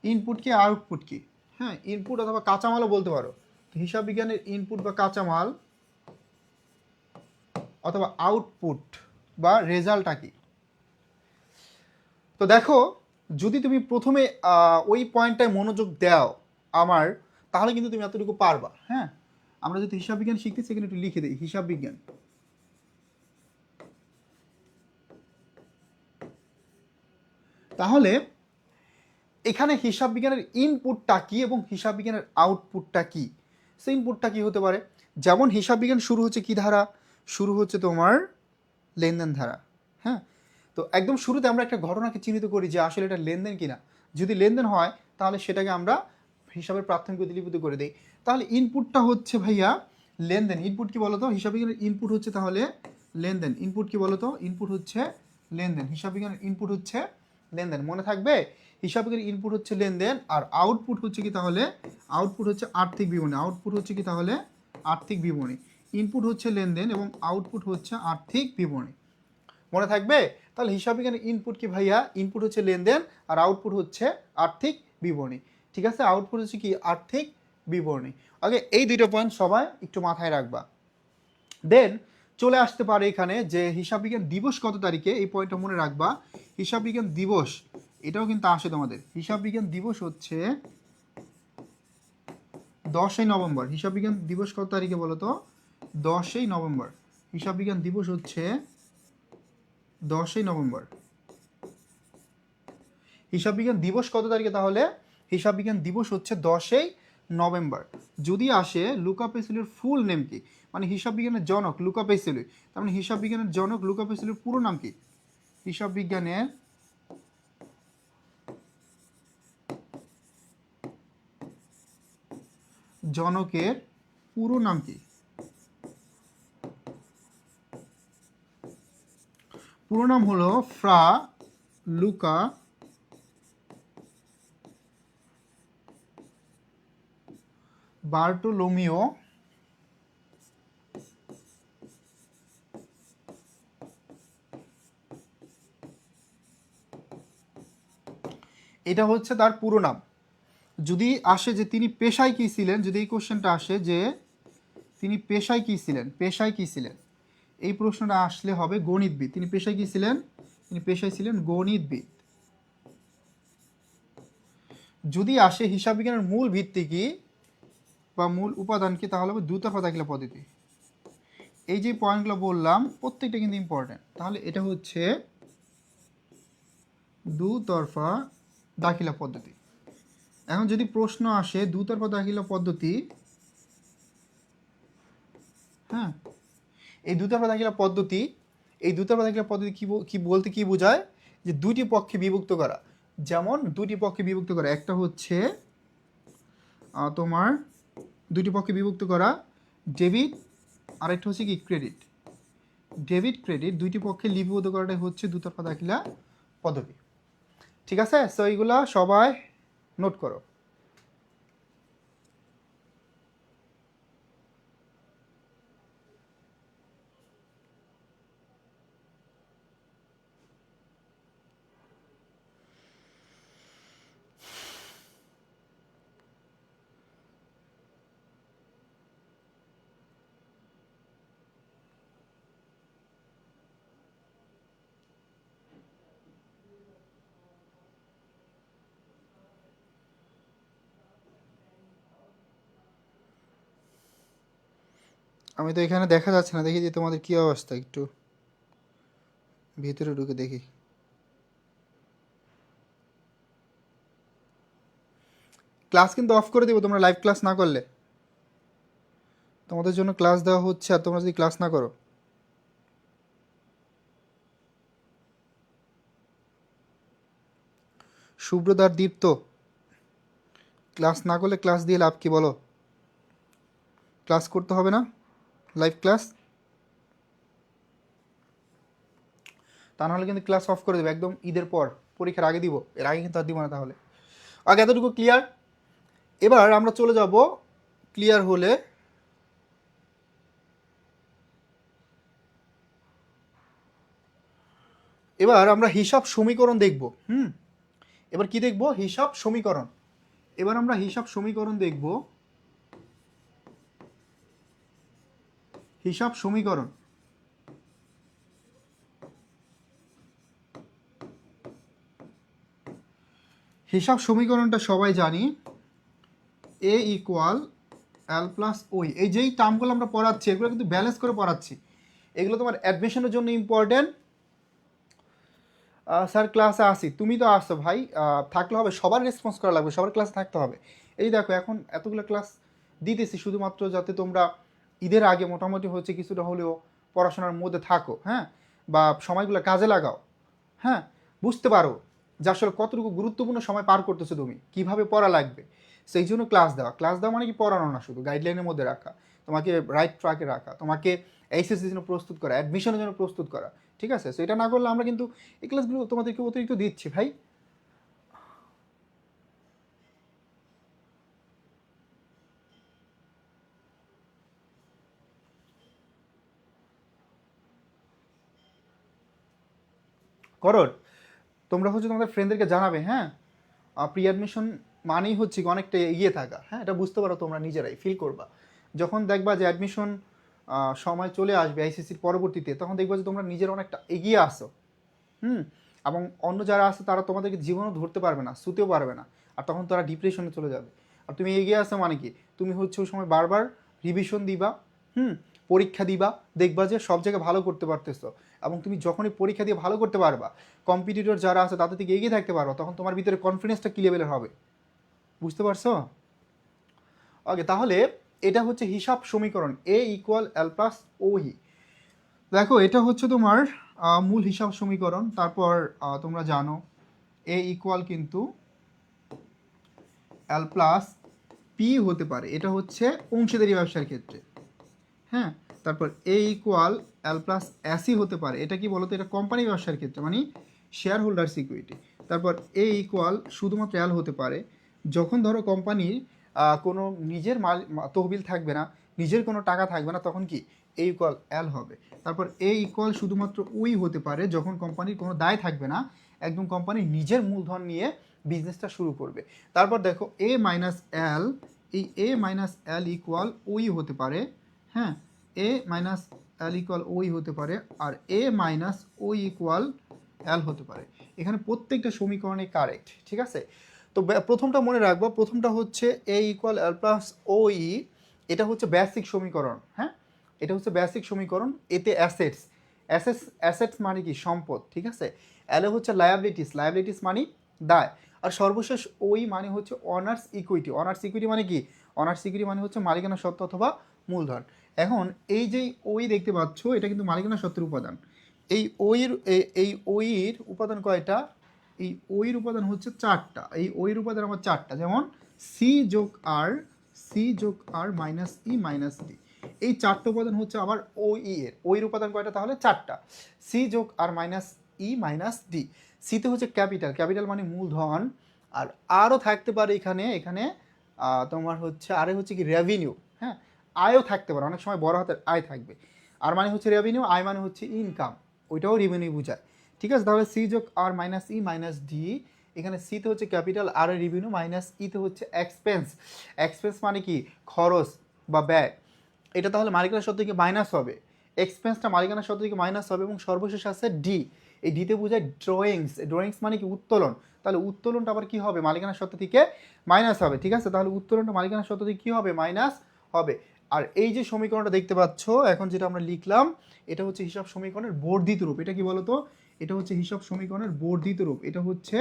ইনপুট কি, আউটপুট কি? হ্যাঁ, ইনপুট অথবা কাঁচামালও বলতে পারো। হিসাব বিজ্ঞানের ইনপুট বা কাঁচামাল অথবা আউটপুট বা রেজাল্টটা কি? তো দেখো, যদি তুমি প্রথমে ওই পয়েন্টটায় মনোযোগ দাও আমার, তাহলে কিন্তু তুমি এতটুকু পারবা। হ্যাঁ, আমরা যদি হিসাব বিজ্ঞান শিখতেছি, এখানে একটু লিখে দিই হিসাব বিজ্ঞান। তাহলে এখানে হিসাব বিজ্ঞানের ইনপুটটা কি এবং হিসাব বিজ্ঞানের আউটপুটটা কি? সেই ইনপুটটা কি হতে পারে? যেমন হিসাব বিজ্ঞান শুরু হচ্ছে কি ধারা? শুরু হচ্ছে তোমার লেনদেন ধারা। হ্যাঁ, তো তো একদম শুরুতে আমরা একটা ঘটনাকে চিহ্নিত করি যে আসলে এটা লেনদেন কিনা। যদি লেনদেন হয় তাহলে সেটাকে আমরা হিসাবের প্রাথমিক গতি লিপিত করে দিই। তাহলে ইনপুটটা হচ্ছে ভাইয়া লেনদেন। ইনপুট কি বলতো? হিসাব বিজ্ঞানের ইনপুট হচ্ছে তাহলে লেনদেন। ইনপুট কি বলতো? ইনপুট হচ্ছে লেনদেন। হিসাব বিজ্ঞানের ইনপুট হচ্ছে লেনদেন, মনে থাকবে? হিসাব বিজ্ঞানের ইনপুট হচ্ছে লেনদেন, আর আউটপুট হচ্ছে কি তাহলে? আউটপুট হচ্ছে আর্থিক বিবরণী। আউটপুট হচ্ছে কি তাহলে? আর্থিক বিবরণী। ইনপুট হচ্ছে লেনদেন এবং আউটপুট হচ্ছে আর্থিক বিবরণী, মনে থাকবে? তাহলে হিসাব বিজ্ঞানের ইনপুট কি ভাইয়া? ইনপুট হচ্ছে লেনদেন আর আউটপুট হচ্ছে আর্থিক বিবরণী। ঠিক আছে, আউটপুট হচ্ছে কি? আর্থিক বিবরণী। আগে এই দুইটা পয়েন্ট সবাই একটু মাথায় রাখবা। দেন চলে আসতে পারে এখানে যে হিসাব বিজ্ঞান দিবস কত তারিখে, এই পয়েন্টটা মনে রাখবা। হিসাব বিজ্ঞান দিবস এটাও কিন্তু আসে তোমাদের। হিসাব বিজ্ঞান দিবস হচ্ছে 10ই নভেম্বর। হিসাব বিজ্ঞান দিবস কত তারিখে বলো তো? 10ই নভেম্বর। হিসাব বিজ্ঞান দিবস হচ্ছে 10ই নভেম্বর। হিসাব বিজ্ঞান দিবস কত তারিখে তাহলে? হিসাব বিজ্ঞান দিবস হচ্ছে 10ই নভেম্বর। যদি আসে লুকা পেসিলির ফুল নেম কি, মানে হিসাব বিজ্ঞানের জনক লুকা পেসিলি, তার মানে হিসাব বিজ্ঞানের জনক লুকা পেসিলির পুরো নাম কি? হিসাব বিজ্ঞানের জনকের পুরো নাম কি? পুরো নাম হলো ফ্রা লুকা বার্টোলোমিও এটা হচ্ছে তার পুরো নাম। যদি আসে যে তিনি পেশায় কী ছিলেন, যদি এই কোশ্চেনটা আসে যে তিনি পেশায় কী ছিলেন, পেশায় কী ছিলেন, এই প্রশ্নটা আসলে হবে গণিতবিদ। তিনি পেশায় কী ছিলেন? তিনি পেশায় ছিলেন গণিতবিদ। যদি আসে হিসাব বিজ্ঞানের মূল ভিত্তি কি বা মূল উপাদান কি, তাহলে হবে দুতরফা দাখিলা পদ্ধতি। এই যে পয়েন্টগুলো বললাম প্রত্যেকটা কিন্তু ইম্পর্টেন্ট। তাহলে এটা হচ্ছে দুতরফা দাখিলা পদ্ধতি। এখন যদি প্রশ্ন আসে দুতরফা দাখিলা পদ্ধতি, হ্যাঁ, এই দুতরফা দাখিলা পদ্ধতি, এই দুতরফা দাখিলা পদ্ধতি কি বলতে কি বোঝায়? যে দুটি পক্ষে বিভক্ত করা। যেমন দুটি পক্ষে বিভক্ত করা, একটা হচ্ছে তোমার দুটি পক্ষে বিভক্ত করা ডেবিট, আরেকটা হচ্ছে কি ক্রেডিট। ডেবিট ক্রেডিট দুইটি পক্ষে লিপিবদ্ধ করাটাই হচ্ছে দুতরফা দাখিলা পদ্ধতি। ঠিক আছে, সো এইগুলা সবাই নোট করো। আমি তো এখানে দেখা যাচ্ছে না, দেখি যে তোমাদের কি অবস্থা, একটু ভিতরে ঢুকে দেখি। ক্লাস কিন্তু অফ করে দেবো তোমরা লাইভ ক্লাস না করলে। তোমাদের জন্য ক্লাস দেওয়া হচ্ছে আর তোমরা যদি ক্লাস না করো। সুব্রতার দীপ্ত, ক্লাস না করলে ক্লাস দিয়ে লাভ কি বলো? ক্লাস করতে হবে না লাইভ ক্লাস? তা নাহলে কিন্তু ক্লাস অফ করে দেবে একদম ঈদের পর, পরীক্ষার আগে দিব, এর আগে কিন্তু আর দিব না। তাহলে আগে এতটুকু ক্লিয়ার। এবার আমরা চলে যাব, ক্লিয়ার হলে এবার আমরা হিসাব সমীকরণ দেখব। এবার কি দেখব? হিসাব সমীকরণ। এবার আমরা হিসাব সমীকরণ দেখব। হিসাব সমীকরণ, হিসাব সমীকরণটা সবাই জানি, এ ইকুয়াল এল প্লাস ওই। এই যেই টার্মগুলো আমরা পড়াচ্ছি এগুলো কিন্তু ব্যালেন্স করে পড়াচ্ছি। এগুলো তোমার অ্যাডমিশনের জন্য ইম্পর্টেন্ট। স্যার ক্লাসে আসি, তুমি তো আসছো ভাই, থাকলে হবে, সবার রেসপন্স করা লাগবে, সবার ক্লাসে থাকতে হবে। এই দেখো এখন এতগুলো ক্লাস দিতেছি শুধুমাত্র যাতে তোমরা ঈদের আগে মোটামুটি হচ্ছে কিছুটা হলেও পড়াশোনার মধ্যে থাকো, হ্যাঁ, বা সময়গুলো কাজে লাগাও। হ্যাঁ, বুঝতে পারো যে আসলে কতটুকু গুরুত্বপূর্ণ সময় পার করতেছো তুমি, কিভাবে পড়া লাগবে। সেই জন্য ক্লাস দেওয়া মানে কি পড়ানো না, শুধু গাইডলাইনের মধ্যে রাখা, তোমাকে রাইট ট্র্যাকে রাখা, তোমাকে এইচএসসির জন্য প্রস্তুত করা, অ্যাডমিশনের জন্য প্রস্তুত করা। ঠিক আছে, সো এটা না করলে আমরা কিন্তু এই ক্লাসগুলো তোমাদেরকে অতিরিক্ত দিচ্ছি ভাই। করো, তোমরা হচ্ছে তোমাদের ফ্রেন্ডদেরকে জানাবে। হ্যাঁ, প্রি অ্যাডমিশন মানেই হচ্ছে কি অনেকটা এগিয়ে থাকা। হ্যাঁ, এটা বুঝতে পারো, তোমরা নিজেরাই ফিল করবা যখন দেখবা যে অ্যাডমিশন সময় চলে আসবে আইসিসির পরবর্তীতে, তখন দেখবা যে তোমরা নিজেরা অনেকটা এগিয়ে আসো। হুম, এবং অন্য যারা আছে তারা তোমাদেরকে জীবনও ধরতে পারবে না, শুতেও পারবে না, আর তখন তারা ডিপ্রেশনে চলে যাবে। আর তুমি এগিয়ে আসো মানে কি, তুমি হচ্ছে ওই সময় বারবার রিভিশন দিবা, হুম, পরীক্ষা দিবা, দেখবা যে সব জায়গায় ভালো করতে পারতেছো। এবং তুমি যখনই পরীক্ষা দিয়ে ভালো করতে পারবা, কম্পিটিটর যারা আছে তাদের থেকে এগিয়ে থাকতে পারো, তখন তোমার ভিতরে কনফিডেন্সটা কী লেভেলের হবে, বুঝতে পারছো? ওকে, তাহলে এটা হচ্ছে হিসাব সমীকরণ A=L+OE। দেখো, এটা হচ্ছে তোমার মূল হিসাব সমীকরণ। তারপর তোমরা জানো A= কিন্তু L+P হতে পারে, এটা হচ্ছে অংশীদারি ব্যবসার ক্ষেত্রে। হ্যাঁ, তারপর A=L+SE হতে পারে, এটা কি বলতো, এটা কোম্পানি ব্যবসার ক্ষেত্রে, মানে শেয়ার হোল্ডার্স ইকুইটি। তারপর A= শুধুমাত্র L হতে পারে যখন ধরো কোম্পানির কোনো নিজের তহবিল থাকবে না, নিজের কোনো টাকা থাকবে না, তখন কি A=L হবে। তারপর A= শুধুমাত্র ওই হতে পারে যখন কোম্পানির কোনো দায় থাকবে না, একদম কোম্পানি নিজের মূলধন নিয়ে বিজনেসটা শুরু করবে। তারপর দেখো A-L, এই A-L= ওই হতে পারে। হ্যাঁ, A-L= ওই হতে পারে, আর A-O=L হতে পারে। এখানে প্রত্যেকটা সমীকরণে কারেক্ট, ঠিক আছে। তো প্রথমটা মনে রাখবো, প্রথমটা হচ্ছে A=L+OE, এটা হচ্ছে বেসিক সমীকরণ। হ্যাঁ, এটা হচ্ছে বেসিক সমীকরণ। এতে অ্যাসেটস মানে কি, সম্পদ, ঠিক আছে। এল হচ্ছে লায়াবিলিটিস মানে দায়। আর সর্বশেষ ওই মানে হচ্ছে অনার্স ইকুইটি। অনার্স ইকুইটি মানে কি, অনার্স ইকুইটি মানে হচ্ছে মালিকানা সত্ত্ব অথবা মূলধন। এখন এই যে ওই দেখতে পাচ্ছ, এটা কিন্তু মালিকানা সত্ত্বের উপাদান। এই ওইর উপাদান কয়টা? এই ওইর উপাদান হচ্ছে 4টা। এই ওইর উপাদান আমার 4টা, যেমন সি যোগ আর মাইনাস ই মাইনাস ডি। এই 4টা উপাদান হচ্ছে আমার ওইর উপাদান কয়টা? তাহলে 4টা। সি যোগ আর মাইনাস ই মাইনাস ডি। সিতে হচ্ছে ক্যাপিটাল মানে মূলধন। আর আরও থাকতে পারে এখানে এখানে তোমার হচ্ছে আরে হচ্ছে কি রেভিনিউ। হ্যাঁ, আয়ও থাকতে পারে, অনেক সময় বড় হাতের আয় থাকবে। আর মানে হচ্ছে রেভিনিউ, আয় মানে হচ্ছে ইনকাম, ওইটাও রেভিনিউ বোঝায়। ঠিক আছে, তাহলে সি যোগ আর মাইনাস ই মাইনাস ডি। এখানে সিতে হচ্ছে ক্যাপিটাল, আর রেভিনিউ, মাইনাস ইতে হচ্ছে এক্সপেন্স মানে কি, খরচ বা ব্যয়। এটা তাহলে মালিকানা সত্ত্ব থেকে মাইনাস হবে, এক্সপেন্সটা মালিকানা সত্ত্ব থেকে মাইনাস হবে। এবং সর্বশেষ আছে ডি। এই ডিতে বোঝায় ড্রয়িংস মানে কি, উত্তোলন। তাহলে উত্তোলনটা আবার কি হবে, মালিকানা সত্ত্ব থেকে মাইনাস হবে। ঠিক আছে, তাহলে উত্তোলনটা মালিকানা সত্ত্ব থেকে কী হবে, মাইনাস হবে। আর এই যে সমীকরণটা দেখতে পাচ্ছ এখন, যেটা আমরা লিখলাম, এটা হচ্ছে হিসাব সমীকরণের বর্ধিত রূপ। এটা কি বলতো, এটা হচ্ছে হিসাব সমীকরণের বর্ধিত রূপ। এটা হচ্ছে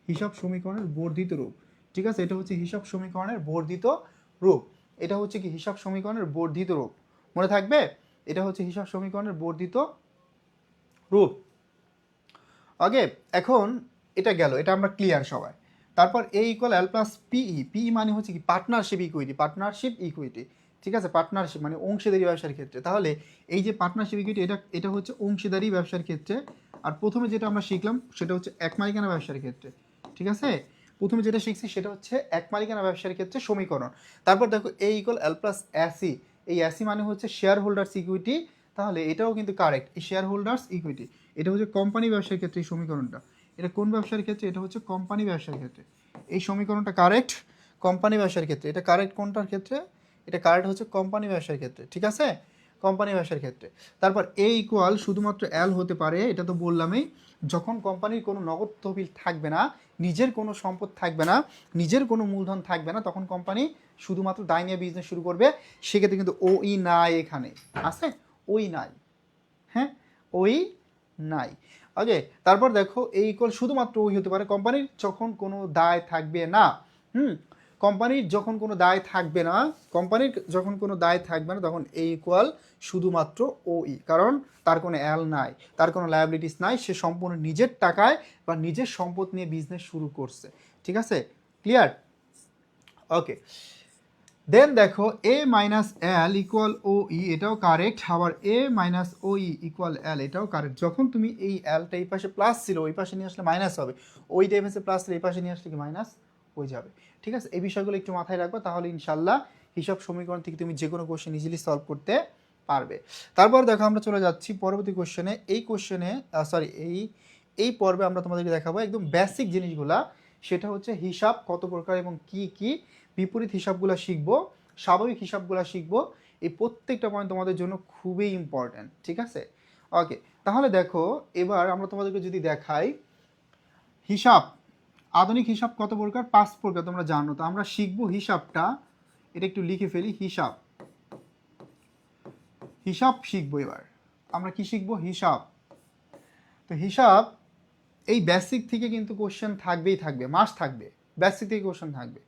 হিসাব সমীকরণের বর্ধিত রূপ। ঠিক আছে, এটা হচ্ছে হিসাব সমীকরণের বর্ধিত রূপ। এটা হচ্ছে কি, হিসাব সমীকরণের বর্ধিত রূপ, মনে থাকবে। এটা হচ্ছে হিসাব সমীকরণের বর্ধিত রূপ। ওকে, এখন এটা গেল, এটা আমরা ক্লিয়ার সবাই। তারপর A=L+PE মানে হচ্ছে কি, পার্টনারশিপ ইকুইটি। ঠিক আছে, পার্টনারশিপ মানে অংশীদারি ব্যবসার ক্ষেত্রে। তাহলে এই যে পার্টনারশিপ ইকুইটি, এটা হচ্ছে অংশীদারি ব্যবসার ক্ষেত্রে। আর প্রথমে যেটা আমরা শিখলাম সেটা হচ্ছে এক মালিকানা ব্যবসার ক্ষেত্রে। ঠিক আছে, প্রথমে যেটা শিখছি সেটা হচ্ছে এক মালিকানা ব্যবসার ক্ষেত্রে সমীকরণ। তারপর দেখো A=L+SE, এই এসি মানে হচ্ছে শেয়ার হোল্ডার্স ইকুইটি। তাহলে এটাও কিন্তু কারেক্ট, এই শেয়ার হোল্ডার্স ইকুইটি। এটা হচ্ছে কোম্পানি ব্যবসার ক্ষেত্রে এই সমীকরণটা। এটা কোন ব্যবসার ক্ষেত্রে, এটা হচ্ছে কোম্পানি ব্যবসার ক্ষেত্রে। এই সমীকরণটা কারেক্ট কোম্পানি ব্যবসার ক্ষেত্রে। এটা কারেক্ট কোনটার ক্ষেত্রে, এটা কারেক্ট হচ্ছে কোম্পানি ব্যবসার ক্ষেত্রে। ঠিক আছে, কোম্পানি ব্যবসার ক্ষেত্রে। তারপর A= শুধুমাত্র এল হতে পারে, এটা তো বললামই, যখন কোম্পানির কোনো নগদ তহবিল থাকবে না, নিজের কোনো সম্পদ থাকবে না, নিজের কোনো মূলধন থাকবে না, তখন কোম্পানি শুধুমাত্র দায় নিয়ে বিজনেস শুরু করবে। সেক্ষেত্রে কিন্তু ওই নাই, এখানে আছে ওই নাই। হ্যাঁ, ওই নাই। ওকে, তারপর দেখো A= শুধুমাত্র ওই হতে পারে কোম্পানির যখন কোনো দায় থাকবে না। হুম, কোম্পানির যখন কোনো দায় থাকবে না, তখন এ ইকুয়াল শুধুমাত্র ওই, কারণ তার কোনো এল নাই, তার কোনো লায়াবিলিটিস নাই, সে সম্পূর্ণ নিজের টাকায় বা নিজের সম্পদ নিয়ে বিজনেস শুরু করছে। ঠিক আছে, ক্লিয়ার? ওকে, দেন দেখো এ মাইনাস এল ইকুয়াল ও ই, এটাও কারেক্ট। আবার এ মাইনাস ও ই ইকুয়াল এল, এটাও কারেক্ট। যখন তুমি এই এলটা এই পাশে প্লাস ছিল ওই পাশে নিয়ে আসলে মাইনাস হবে, ওইটা এই পাশে প্লাস ছিল এই পাশে নিয়ে আসলে কি মাইনাস হয়ে যাবে। ঠিক আছে, এই বিষয়গুলো একটু মাথায় রাখবে, তাহলে ইনশাল্লাহ হিসাব সমীকরণ থেকে তুমি যে কোনো কোশ্চেন ইজিলি সলভ করতে পারবে। তারপর দেখো আমরা চলে যাচ্ছি পরবর্তী কোশ্চেনে। এই কোশ্চেনে এই পর্বে আমরা তোমাদেরকে দেখাবো একদম বেসিক জিনিসগুলা, সেটা হচ্ছে হিসাব কত প্রকার এবং কি কি, বিপরীত হিসাবগুলো শিখবো, স্বাভাবিক হিসাবগুলো শিখবো। এই প্রত্যেকটা পয়েন্ট তোমাদের জন্য খুবই ইম্পর্ট্যান্ট। ঠিক আছে, ওকে, তাহলে দেখো এবার আমরা তোমাদেরকে যদি দেখাই হিসাব, আধুনিক হিসাব কত প্রকার? 5 প্রকার, তোমরা জানো। তো আমরা শিখবো হিসাবটা, এটা একটু লিখে ফেলি। হিসাব শিখবো। এবার আমরা কি শিখবো? হিসাব। তো হিসাব এই বেসিক থেকে কিন্তু কোশ্চেন থাকবেই থাকবে, মাস্ট থাকবে, বেসিক থেকে কোশ্চেন থাকবে।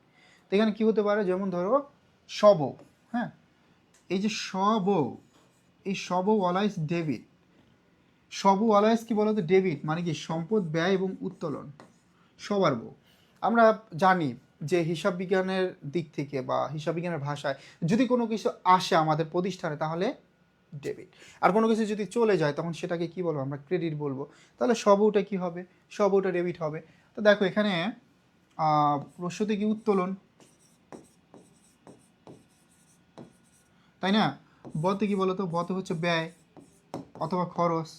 তো এখানে কী হতে পারে? যেমন ধরো সব, হ্যাঁ, এই যে সব, এই সব অলওয়েজ ডেবিট। সব অলওয়েজ কি বলতো? ডেবিট, মানে কি সম্পদ ব্যয় এবং উত্তোলন সবার বউ। আমরা জানি যে হিসাব বিজ্ঞানের দিক থেকে বা হিসাব বিজ্ঞানের ভাষায় যদি কোনো কিছু আসে আমাদের প্রতিষ্ঠানে তাহলে ডেবিট, আর কোনো কিছু যদি চলে যায় তখন সেটাকে কি বলবো? আমরা ক্রেডিট বলবো। তাহলে সবটা কি হবে? সবটা ডেবিট হবে। তো দেখো এখানে প্রশ্নতে কি উত্তোলন, তাই না? বতে কি বলতো? বতে হচ্ছে ব্যয় অথবা খরচ।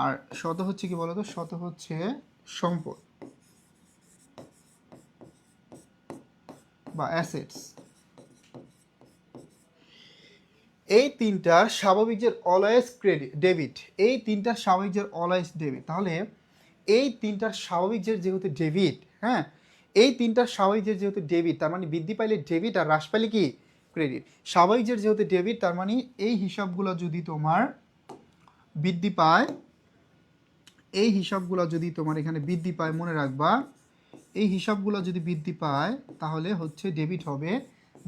আর শত হচ্ছে কি বলতো? শত হচ্ছে সম্পদ বা অ্যাসেটস। এই তিনটার স্বাভাবিকের অলওয়েজ ক্রেডিট ডেবিট, এই তিনটার স্বাভাবিকের অলওয়েজ ডেবিট। তাহলে এই তিনটার স্বাভাবিকের যেহেতু ডেবিট, হ্যাঁ, এই তিনটার স্বাভাবিকের যেহেতু ডেবিট, তার মানে বৃদ্ধি পাইলে ডেবিট আর হ্রাস পাইলে কি ক্রেডিট। স্বাভাবিকের যেহেতু ডেবিট, তার মানে এই হিসাবগুলো যদি তোমার বৃদ্ধি পায়, এই হিসাবগুলো যদি তোমার এখানে বৃদ্ধি পায়, মনে রাখবা এই হিসাবগুলো যদি বৃদ্ধি পায় তাহলে হচ্ছে ডেবিট হবে।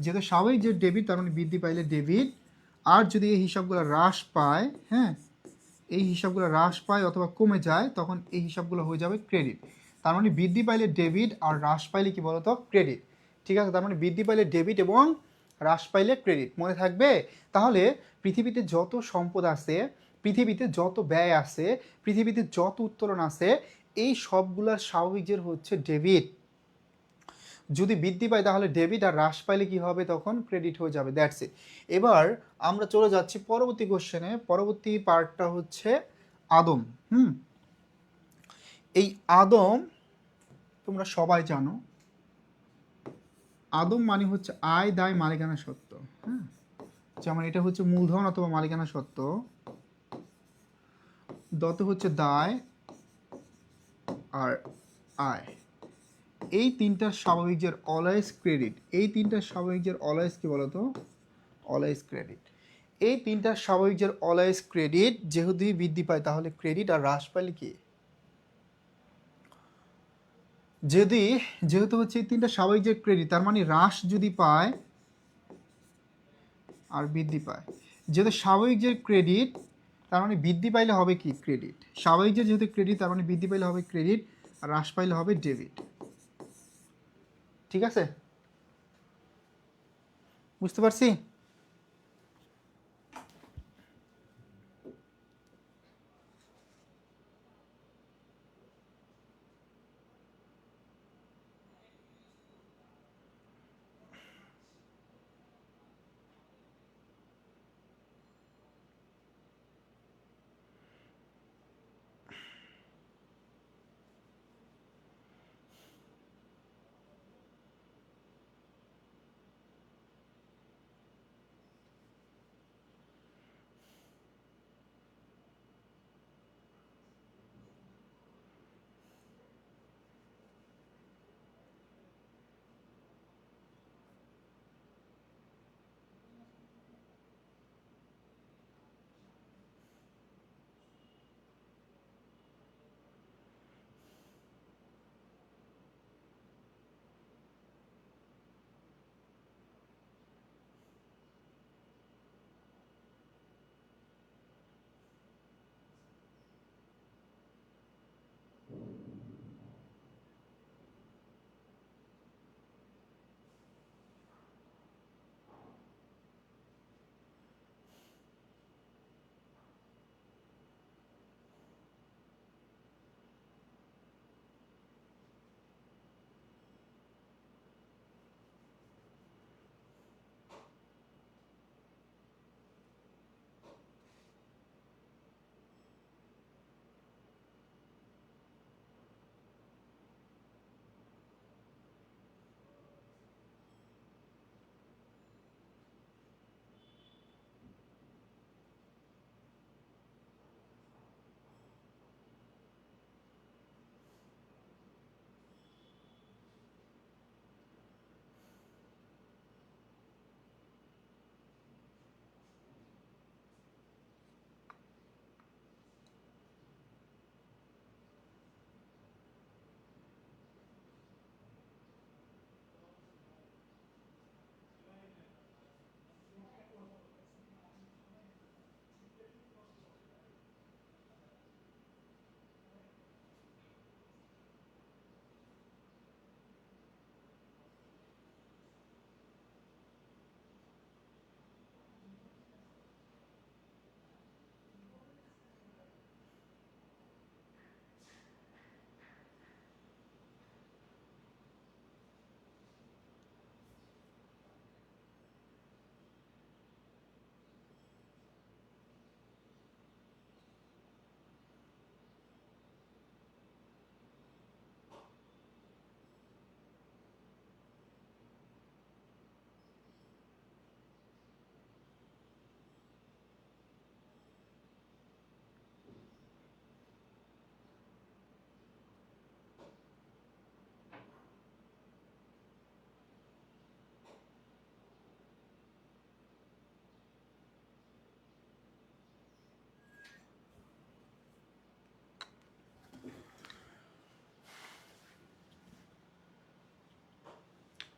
যেহেতু স্বাভাবিক যে ডেবিট, তার মানে বৃদ্ধি পাইলে ডেবিট। আর যদি এই হিসাবগুলো হ্রাস পায়, হ্যাঁ, এই হিসাবগুলো হ্রাস পায় অথবা কমে যায়, তখন এই হিসাবগুলো হয়ে যাবে ক্রেডিট। তার মানে বৃদ্ধি পাইলে ডেবিট আর হ্রাস পাইলে কি বলতো? ক্রেডিট। ঠিক আছে, তার মানে বৃদ্ধি পাইলে ডেবিট এবং হ্রাস পাইলে ক্রেডিট, মনে থাকবে? তাহলে পৃথিবীতে যত সম্পদ আছে, পৃথিবীতে যত ব্যয় আছে, পৃথিবীতে যত উত্তোলন আছে, এই সবগুলোর স্বাভাবিক যে হচ্ছে ডেবিট। যদি বৃদ্ধি পায় তাহলে ডেবিট, আর হ্রাস পাইলে কি হবে? তখন ক্রেডিট হয়ে যাবে। That's it. এবার আমরা চলে যাচ্ছি পরবর্তী কোশ্চেনে। পরবর্তী পার্টটা হচ্ছে আদম। এই আদম তোমরা সবাই জানো, আদম মানে হচ্ছে আয়, দায়, মালিকানা সত্ত্ব। হ্যাঁ, যেমন এটা হচ্ছে মূলধন অথবা মালিকানা সত্ত্ব, দত হচ্ছে দায় আর আয়। এই তিনটার স্বাভাবিক যে অলওয়েজ ক্রেডিট, এই তিনটার স্বাভাবিক যে অলওয়েজ কি বলতো? Always credit. এই তিনটার স্বাভাবিক যে অলওয়েজ ক্রেডিট যেহেতু বৃদ্ধি পায় তাহলে ক্রেডিট, আর হ্রাস পাইলে কি? যেহেতু হচ্ছে এই তিনটা স্বাভাবিক যে ক্রেডিট, তার মানে হ্রাস যদি পায় আর বৃদ্ধি পায়। যেহেতু স্বাভাবিক যে ক্রেডিট, তার মানে বৃদ্ধি পাইলে হবে কি? ক্রেডিট। স্বাভাবিক যে যেহেতু ক্রেডিট, তার মানে বৃদ্ধি পাইলে হবে ক্রেডিট, আর হ্রাস পাইলে হবে ডেবিট। ঠিক আছে, বুঝতে পারছি?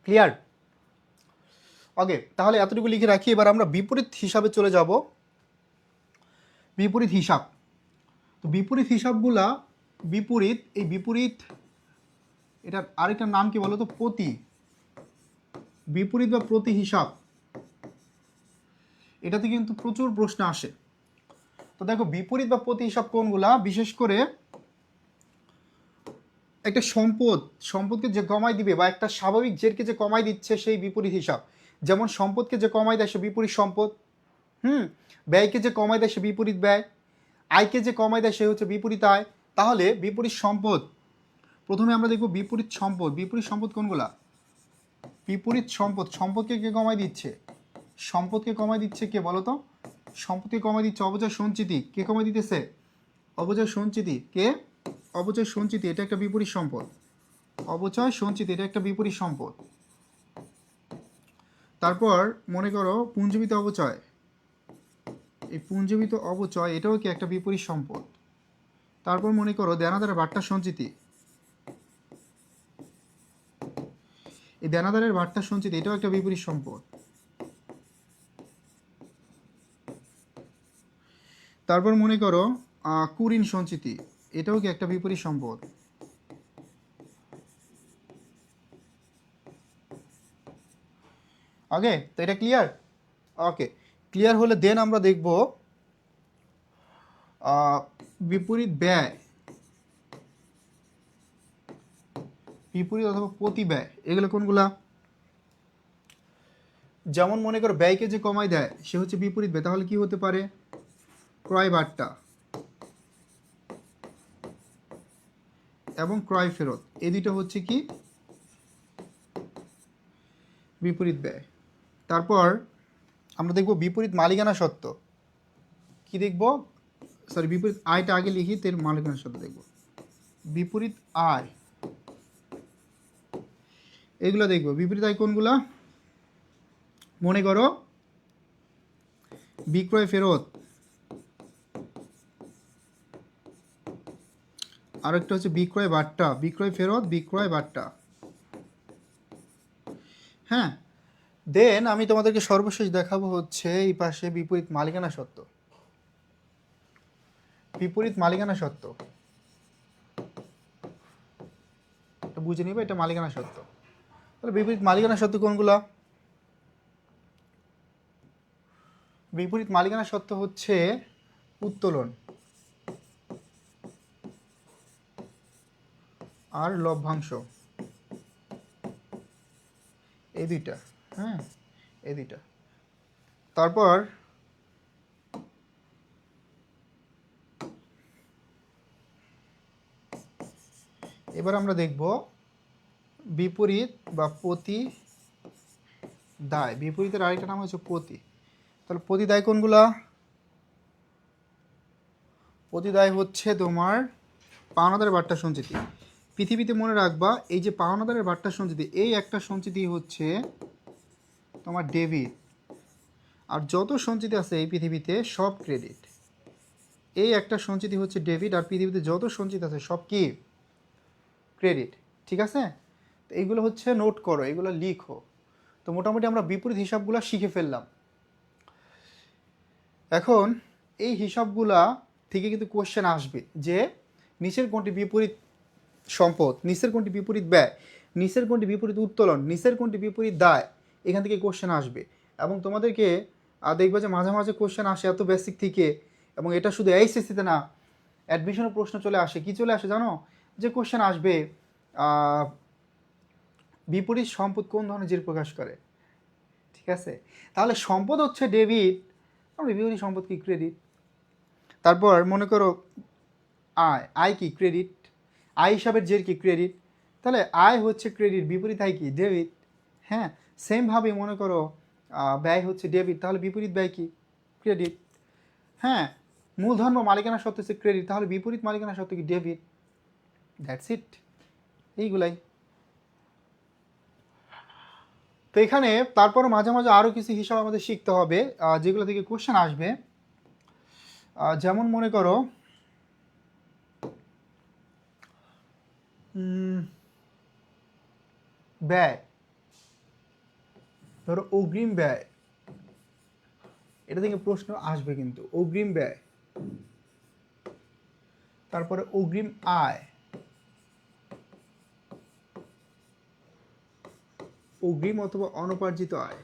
ক্লিয়ার? ওকে, তাহলে এতটুকু লিখে রাখি। এবার আমরা বিপরীত হিসাবে চলে যাব। বিপরীত হিসাব, তো বিপরীত হিসাবগুলা, বিপরীত, এই বিপরীত, এটার আরেকটা নাম কি বলো তো? প্রতি। বিপরীত বা প্রতি হিসাব, এটাতে কিন্তু প্রচুর প্রশ্ন আসে। তো দেখো বিপরীত বা প্রতি হিসাব কোনগুলা? বিশেষ করে একটা সম্পদকে যে কমাই দিবে, বা একটা স্বাভাবিক জেরকে যে কমাই দিচ্ছে, সেই বিপরীত হিসাব। যেমন সম্পদকে যে কমাই দেয় সে বিপরীত সম্পদ, ব্যয়কে যে কমাই দেয় সে বিপরীত ব্যয়, আয়কে যে কমাই দেয় সে হচ্ছে বিপরীত আয়। তাহলে বিপরীত সম্পদ, প্রথমে আমরা দেখব বিপরীত সম্পদ। বিপরীত সম্পদ কোনগুলা? বিপরীত সম্পদ, সম্পদকে কে কমাই দিচ্ছে? সম্পদকে কমাই দিচ্ছে কে বলো তো? সম্পদকে কমাই দিচ্ছে অবচয় সঞ্চিতি। কে কমাই দিতেছে? অবচয় সঞ্চিতি। কে? অবচয় সঞ্চিতি, এটা একটা বিপরীত সম্পদ। অবচয় সঞ্চিতি, এটা একটা বিপরীত সম্পদ। তারপর মনে করো পুঞ্জীবিত অবচয়, এই পুঞ্জীবিত অবচয় এটাও কি একটা বিপরীত সম্পদ। তারপর মনে করো দেনাদারের বাট্টা সঞ্চিতি, এই দেনাদারের বাট্টা সঞ্চিতি এটাও একটা বিপরীত সম্পদ। তারপর মনে করো কুঋণ সঞ্চিতি, এটাও কি একটা বিপরীত সম্পদ। ওকে, তো এটা ক্লিয়ার? ওকে, ক্লিয়ার হলে দেন আমরা দেখব বিপরীত ব্যয়, বিপরীত অথবা প্রতি ব্যয়, এগুলো কোনগুলা? যেমন মনে করো ব্যয়কে যে কমাই দেয় সে হচ্ছে বিপরীত ব্যয়, তাহলে কি হতে পারে? ক্রয় বাট্টা এবং ক্রয় ফেরত, এই দুইটা হচ্ছে কি? বিপরীত ব্যয়। তারপর আমরা দেখব বিপরীত মালিকানা সত্ত্ব। কি দেখব? সরি, বিপরীত আয়টা আগে লিখি, তের মালিকানা সত্ত্ব দেখব। বিপরীত আয়, এগুলো দেখব। বিপরীত আয় কোনগুলা? মনে করো বিক্রয় ফেরত, আর একটা হচ্ছে বিক্রয় বাট্টা। বিক্রয় ফেরত, বিক্রয় বাট্টা। হ্যাঁ, দেন আমি তোমাদেরকে সর্বশেষ দেখাবো হচ্ছে এই পাশে বিপরীত মালিকানা সত্ত্ব। বিপরীত মালিকানা সত্ত্ব, এটা বুঝে নিবে, এটা মালিকানা সত্ত্ব। তাহলে বিপরীত মালিকানা সত্ত্ব কোনগুলা? বিপরীত মালিকানা সত্ত্ব হচ্ছে উত্তোলন আর লভ্যাংশ, এই দুইটা। হ্যাঁ, এই দুইটা। তারপর এবার আমরা দেখব বিপরীত বা প্রতি দায়। বিপরীতের আরেকটা নাম হচ্ছে প্রতি। তাহলে প্রতি দায় কোনগুলা? প্রতি দায় হচ্ছে তোমার পাওনাদারের বাট্টা সঞ্চিতি। পৃথিবীতে মনে রাখবা এই যে পাওনাদারের বাট্টা সঞ্চিতি, এই একটা সঞ্চিতি হচ্ছে তোমার ডেবিট, আর যত সঞ্চিতি আছে এই পৃথিবীতে সব ক্রেডিট। এই একটা সঞ্চিতি হচ্ছে ডেবিট, আর পৃথিবীতে যত সঞ্চিতি আছে সব কি? ক্রেডিট। ঠিক আছে? তো এইগুলো হচ্ছে নোট করো, এগুলো লিখো। তো মোটামুটি আমরা বিপরীত হিসাবগুলো শিখে ফেললাম। এখন এই হিসাবগুলা থেকে কিন্তু কোশ্চেন আসবে যে নিচের কোনটি বিপরীত সম্পদ, নিচের কোনটি বিপরীত ব্যয়, নিচের কোনটি বিপরীত উত্তোলন, নিচের কোনটি বিপরীত দায়, এখান থেকে কোশ্চেন আসবে। এবং তোমাদেরকে দেখবে যে মাঝে মাঝে কোশ্চেন আসে এত বেসিক থেকে, এবং এটা শুধু এইচএসসিতে না, অ্যাডমিশনের প্রশ্ন চলে আসে। কি চলে আসে জানো? যে কোশ্চেন আসবে বিপরীত সম্পদ কোন ধরনের জের প্রকাশ করে। ঠিক আছে? তাহলে সম্পদ হচ্ছে ডেবিট, আমরা বিপরীত সম্পদ কি? ক্রেডিট। তারপর মনে করো আয়, আয় কি? ক্রেডিট। আয় হিসাবের জের কি? ক্রেডিট। তাহলে আয় হচ্ছে ক্রেডিট, বিপরীত আয় কি? ডেবিট। হ্যাঁ, সেমভাবে মনে করো ব্যয় হচ্ছে ডেবিট, তাহলে বিপরীত ব্যয় কি? ক্রেডিট। হ্যাঁ, মূলধন বা মালিকানা সত্ত্ব হচ্ছে ক্রেডিট, তাহলে বিপরীত মালিকানা সত্ত্ব কি? ডেবিট। দ্যাটস ইট, এইগুলাই। তো এখানে তারপর মাঝে মাঝে আরও কিছু হিসাব আমাদের শিখতে হবে যেগুলো থেকে কোশ্চেন আসবে। যেমন মনে করো ব্যয়, ধরো অগ্রিম ব্যয়, এটা থেকে প্রশ্ন আসবে কিন্তু। অগ্রিম ব্যয়, তারপরে অগ্রিম আয়, অগ্রিম অথবা অনুপার্জিত আয়।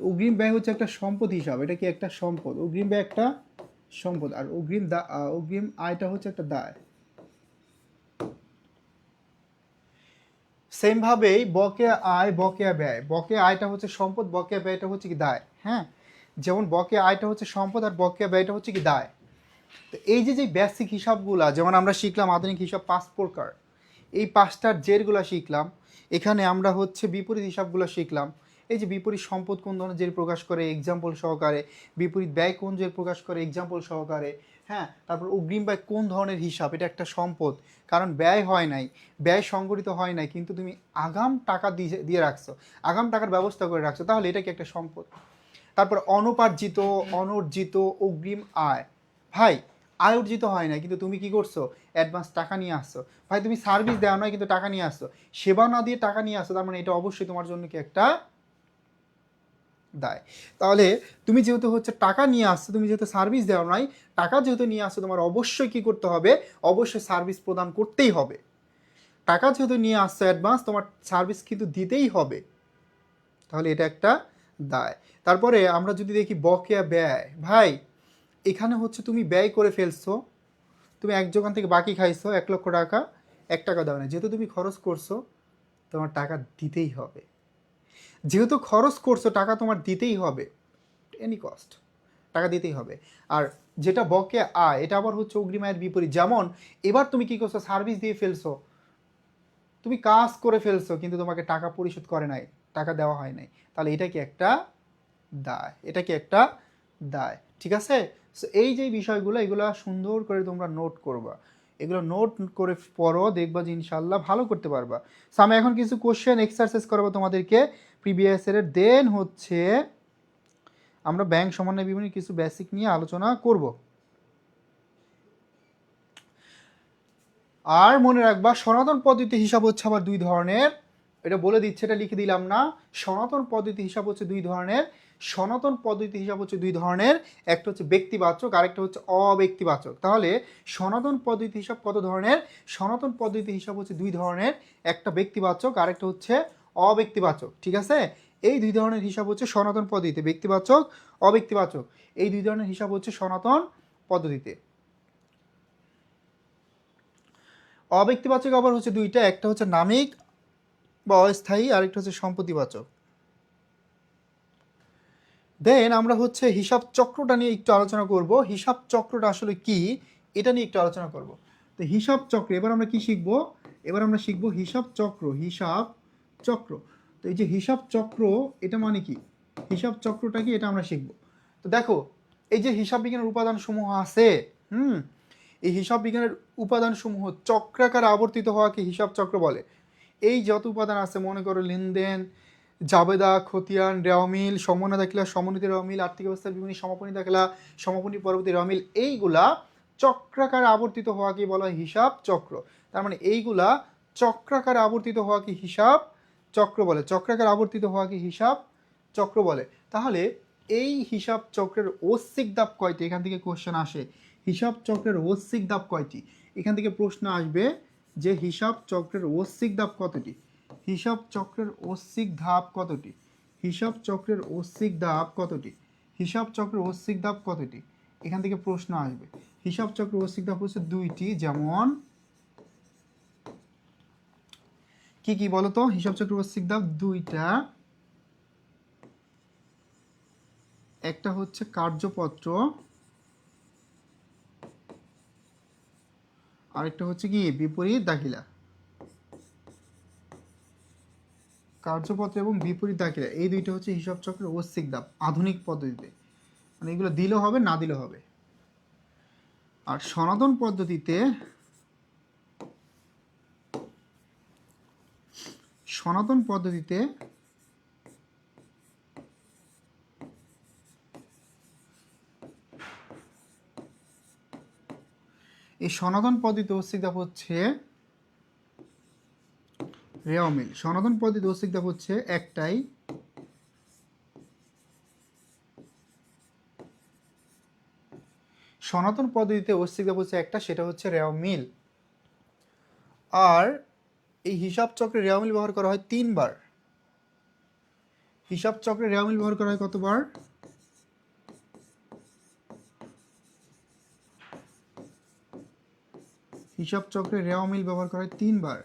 অগ্রিম ব্যয় হচ্ছে একটা সম্পদ হিসাব, এটা কি একটা সম্পদ, অগ্রিম ব্যয় একটা সম্পদ, আর অগ্রিম আয়টা হচ্ছে একটা দায়। সেম ভাবেই বকেয়া আয় বকেয়া ব্যয়, বকেয়া আয়টা হচ্ছে সম্পদ, বকেয়া ব্যয়টা হচ্ছে কি দায়। হ্যাঁ, যেমন বকেয়া আয়টা হচ্ছে সম্পদ আর বকেয়া ব্যয়টা হচ্ছে কি দায়। তো এই যে বেসিক হিসাবগুলা যেমন আমরা শিখলাম আধুনিক হিসাব 5 প্রকার, এই 5টার জেরগুলা শিখলাম। এখানে আমরা হচ্ছে বিপরীত হিসাবগুলো শিখলাম। এই যে বিপরীত সম্পদ কোন ধরনের জের প্রকাশ করে এক্সাম্পল সহকারে, বিপরীত ব্যয় কোন জের প্রকাশ করে এক্সাম্পল সহকারে। হ্যাঁ, তারপর অগ্রিম ব্যয় কোন ধরনের হিসাব, এটা একটা সম্পদ, কারণ ব্যয় হয় নাই, ব্যয় সংগঠিত হয় নাই, কিন্তু তুমি আগাম টাকা দিয়ে রাখছো, আগাম টাকার ব্যবস্থা করে রাখছো, তাহলে এটা কি একটা সম্পদ। তারপর অনুপার্জিত, অনর্জিত, অগ্রিম আয়। ভাই, আয় অর্জিত হয় না কিন্তু তুমি কি করছো, অ্যাডভান্স টাকা নিয়ে আসছো। ভাই তুমি সার্ভিস দেওয়া নয় কিন্তু টাকা নিয়ে আসছো, সেবা না দিয়ে টাকা নিয়ে আসছো, তার মানে এটা অবশ্যই তোমার জন্য কি একটা দায়। তাহলে তুমি যেহেতু হচ্ছে টাকা নিয়ে আসছো, তুমি যেহেতু সার্ভিস দেওয়া নয়, টাকা যেহেতু নিয়ে আসছো, তোমার অবশ্যই কি করতে হবে, অবশ্যই সার্ভিস প্রদান করতেই হবে। টাকা যেহেতু নিয়ে আসছো অ্যাডভান্স, তোমার সার্ভিস কিন্তু দিতেই হবে, তাহলে এটা একটা দায়। তারপরে আমরা যদি দেখি বকেয়া ব্যয়, ভাই এখানে হচ্ছে তুমি ব্যয় করে ফেলছো, তুমি এক দোকান থেকে বাকি খাইছো 1,00,000 টাকা, 1 টাকা দাও না, যেহেতু তুমি খরচ করছো তোমার টাকা দিতেই হবে, যেহেতু খরচ করছো টাকা তোমার দিতেই হবে, এনি কস্ট টাকা দিতেই হবে। আর যেটা বকেয়া আয়, এটা আবার হচ্ছে অগ্রিম আয়ের বিপরীত। যেমন এবার তুমি কি করছো, সার্ভিস দিয়ে ফেলছো, তুমি কাজ করে ফেলছো কিন্তু তোমাকে টাকা পরিশোধ করে নাই, টাকা দেওয়া হয় নাই, তাহলে এটা কি একটা দায়, এটা কি একটা দায়। ঠিক আছে, সো এই যে বিষয়গুলো, এগুলো সুন্দর করে তোমরা নোট করবা, এগুলো নোট করে পড়ো, দেখবা যে ইনশাল্লাহ ভালো করতে পারবা। সো আমি এখন কিছু কোশ্চেন এক্সারসাইজ করাবো তোমাদেরকে প্রিভিয়াস এর, দেন হচ্ছে আমরা ব্যাংক সমন্বয় বিবরণী কিছু বেসিক নিয়ে আলোচনা করব। আর মনে রাখবা সনাতন পদ্ধতি হিসাব হচ্ছে আবার দুই ধরনের, এটা বলে দিচ্ছে, এটা লিখে দিলাম না। সনাতন পদ্ধতি হিসাব হচ্ছে দুই ধরনের, সনাতন পদ্ধতি হিসাব হচ্ছে দুই ধরনের, একটা হচ্ছে ব্যক্তিবাচক, আরেকটা হচ্ছে অব্যক্তিবাচক। তাহলে সনাতন পদ্ধতি হিসাব কত ধরনের, সনাতন পদ্ধতি হিসাব হচ্ছে দুই ধরনের, একটা ব্যক্তিবাচক আরেকটা হচ্ছে অব্যক্তিবাচক। ঠিক আছে, এই দুই ধরনের হিসাব হচ্ছে সনাতন পদ্ধতিতে, ব্যক্তিবাচক অব্যক্তিবাচক, এই দুই ধরনের হিসাব হচ্ছে সনাতন পদ্ধতিতে। অব্যক্তিবাচক আবার হচ্ছে দুইটা, একটা হচ্ছে নামিক বা অস্থায়ী, আরেকটা হচ্ছে সম্পত্তিবাচক। দেন আমরা হচ্ছে হিসাব চক্রটা নিয়ে একটু আলোচনা করব, হিসাব চক্রটা আসলে কি এটা নিয়ে একটু আলোচনা করব। তো হিসাব চক্র এবার আমরা কি শিখবো, এবার আমরা শিখবো হিসাব চক্র, হিসাব চক্র। তো এই যে হিসাব চক্র এটা মানে কি, হিসাব চক্রটা কি এটা আমরা শিখবো। তো দেখো এই যে হিসাব বিজ্ঞানের উপাদান সমূহ আছে, এই হিসাব বিজ্ঞানের উপাদান সমূহ চক্রাকারে আবর্তিত হওয়াকে হিসাব চক্র বলে। এই যত উপাদান আছে মনে করো লেনদেন, জাবেদা, খতিয়ান, রেওয়ামিল, সমন্বয় দাখিলা, সমন্বিত রেওয়ামিল, আর্থিক অবস্থার বিভিন্ন সমাপনী দাখিলা, সমাপনী পরবর্তী রেওয়ামিল, এইগুলা চক্রাকারে আবর্তিত হওয়াকে বলা হয় হিসাব চক্র। তার মানে এইগুলা চক্রাকারে আবর্তিত হওয়াকে হিসাব চক্র বলে, চক্রাকারে আবর্তিত হওয়াকে হিসাব চক্র বলে। তাহলে এই হিসাব চক্রের ঐচ্ছিক ধাপ কয়টি, এখান থেকে কোশ্চেন আসে, হিসাব চক্রের ঐচ্ছিক ধাপ কয়টি, এখান থেকে প্রশ্ন আসবে যে হিসাব চক্রের ঐচ্ছিক ধাপ কতটি, হিসাব চক্রের ঐচ্ছিক ধাপ কতটি, হিসাব চক্রের ঐচ্ছিক ধাপ কতটি, হিসাব চক্রের ঐচ্ছিক ধাপ কতটি, এখান থেকে প্রশ্ন আসবে। হিসাব চক্রের ঐচ্ছিক ধাপ হচ্ছে দুইটি, যেমন কি কি বলতো, হিসাব চক্রের ঐচ্ছিক ধাপ দুইটা, একটা হচ্ছে কার্যপত্র, আরেকটা হচ্ছে কি বিপরীত দাখিলা। কার্যপত্র এবং বিপরীত দাখিলা এই দুইটা হচ্ছে হিসাব চক্রের ঐচ্ছিক ধাপ আধুনিক পদ্ধতিতে, মানে এগুলো দিলেও হবে না দিলেও হবে। আর সনাতন পদ্ধতিতে, সনাতন পদ্ধতিতে এই সনাতন পদ্ধতিতে ঐচ্ছিক ধাপ হচ্ছে রে অমিল। সনাতন পদ্ধতি অস্তিত্ব হচ্ছে একটাই, সনাতন পদ্ধতিতে অস্তিত্ব হচ্ছে একটা, সেটা হচ্ছে রেও মিল। আর এই হিসাব চক্রে রেও মিল ব্যবহার করা হয় 3 বার। হিসাব চক্রে রেও মিল ব্যবহার করা হয় কতবার? হিসাব চক্রে রেও মিল ব্যবহার করা হয় 3 বার।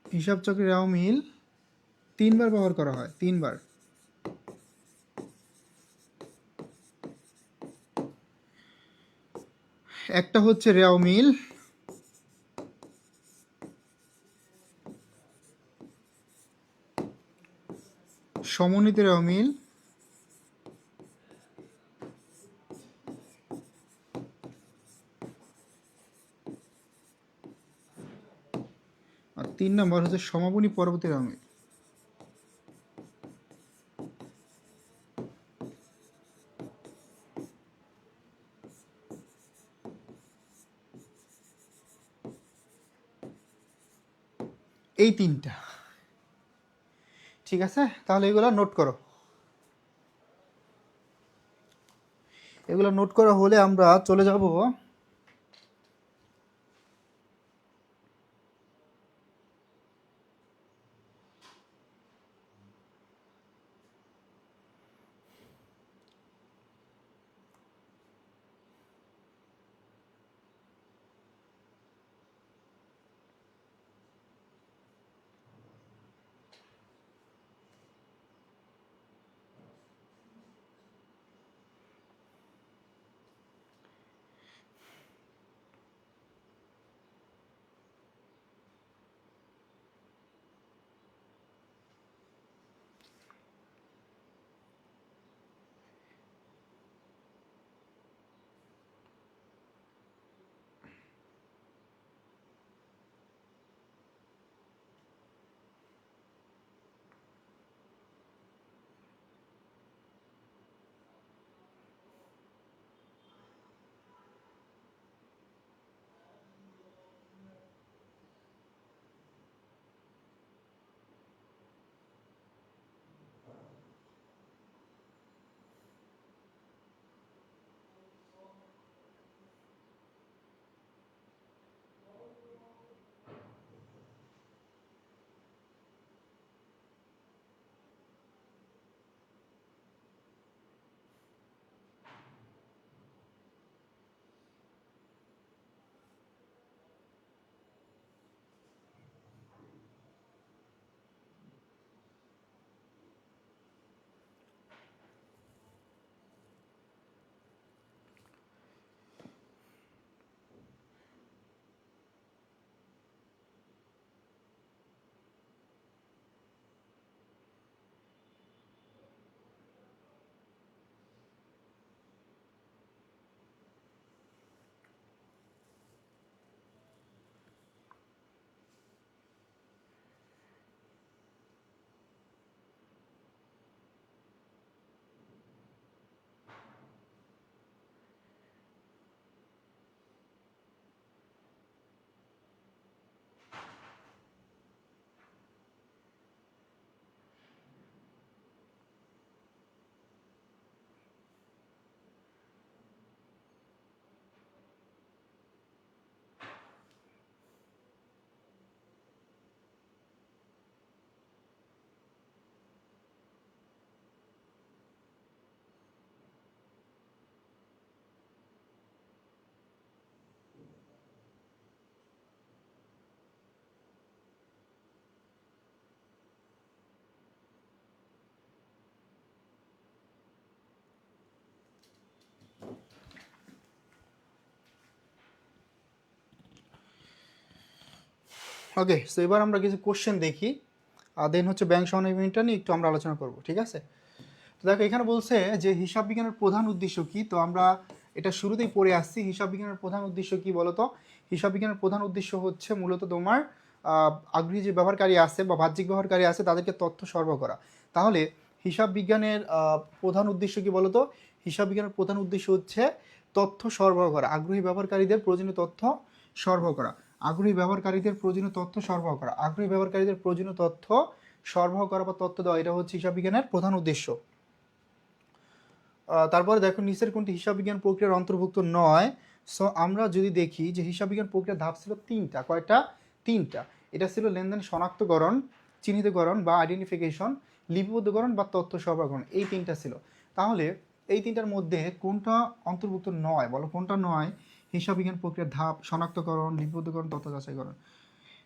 হিসাব চক্রে রেও মিল 3 বার ব্যবহার করা হয়, 3 বার। একটা হচ্ছে রেও মিল, সমন্বিত রেও মিল, আর 3 নম্বর হচ্ছে সমাপনী পরবর্তী রেও মিল। এই 3টা, ঠিক আছে? তাহলে এগুলো নোট করো। এগুলো নোট করা হলে আমরা চলে যাব ওকে। সো এবার আমরা কিছু কোশ্চেন দেখি, আর দেন হচ্ছে ব্যাংক সহযোগিতা নিয়ে একটু আমরা আলোচনা করব, ঠিক আছে? তো দেখো এখানে বলছে যে হিসাব বিজ্ঞানের প্রধান উদ্দেশ্য কি। তো আমরা এটা শুরুতেই পড়ে আসছি। হিসাব বিজ্ঞানের প্রধান উদ্দেশ্য কি বলতো? হিসাব বিজ্ঞানের প্রধান উদ্দেশ্য হচ্ছে মূলত তোমার আগ্রহী যে ব্যবহারকারী আছে বা বাহ্যিক ব্যবহারকারী আছে তাদেরকে তথ্য সরবরাহ করা। তাহলে হিসাব বিজ্ঞানের প্রধান উদ্দেশ্য কি বলতো? হিসাব বিজ্ঞানের প্রধান উদ্দেশ্য হচ্ছে তথ্য সরবরাহ করা, আগ্রহী ব্যবহারকারীদের প্রয়োজনীয় তথ্য সরবরাহ করা, আগ্রহী ব্যবহারকারীদের প্রয়োজনীয় তথ্য সরবরাহ করা, আগ্রহী ব্যবহারকারীদের প্রয়োজনীয় তথ্য সরবরাহ করা বা তথ্য দেওয়া, এটা হচ্ছে হিসাব বিজ্ঞানের প্রধান উদ্দেশ্য। তারপরে দেখো নিচের কোনটি হিসাব বিজ্ঞান প্রক্রিয়ার অন্তর্ভুক্ত নয়। সো আমরা যদি দেখি যে হিসাব বিজ্ঞান প্রক্রিয়ার ধাপ ছিল তিনটা, কয়টা? তিনটা। এটা ছিল লেনদেন শনাক্তকরণ, চিহ্নিতকরণ বা আইডেন্টিফিকেশন, লিপিবদ্ধকরণ বা তথ্য সরবরাহকরণ, এই তিনটা ছিল। তাহলে এই তিনটার মধ্যে কোনটা অন্তর্ভুক্ত নয় বলো, কোনটা নয়? হিসাব বিজ্ঞান প্রক্রিয়ার ধাপ শনাক্তকরণ, লিপিবদ্ধকরণ, তথ্য যাচাইকরণ।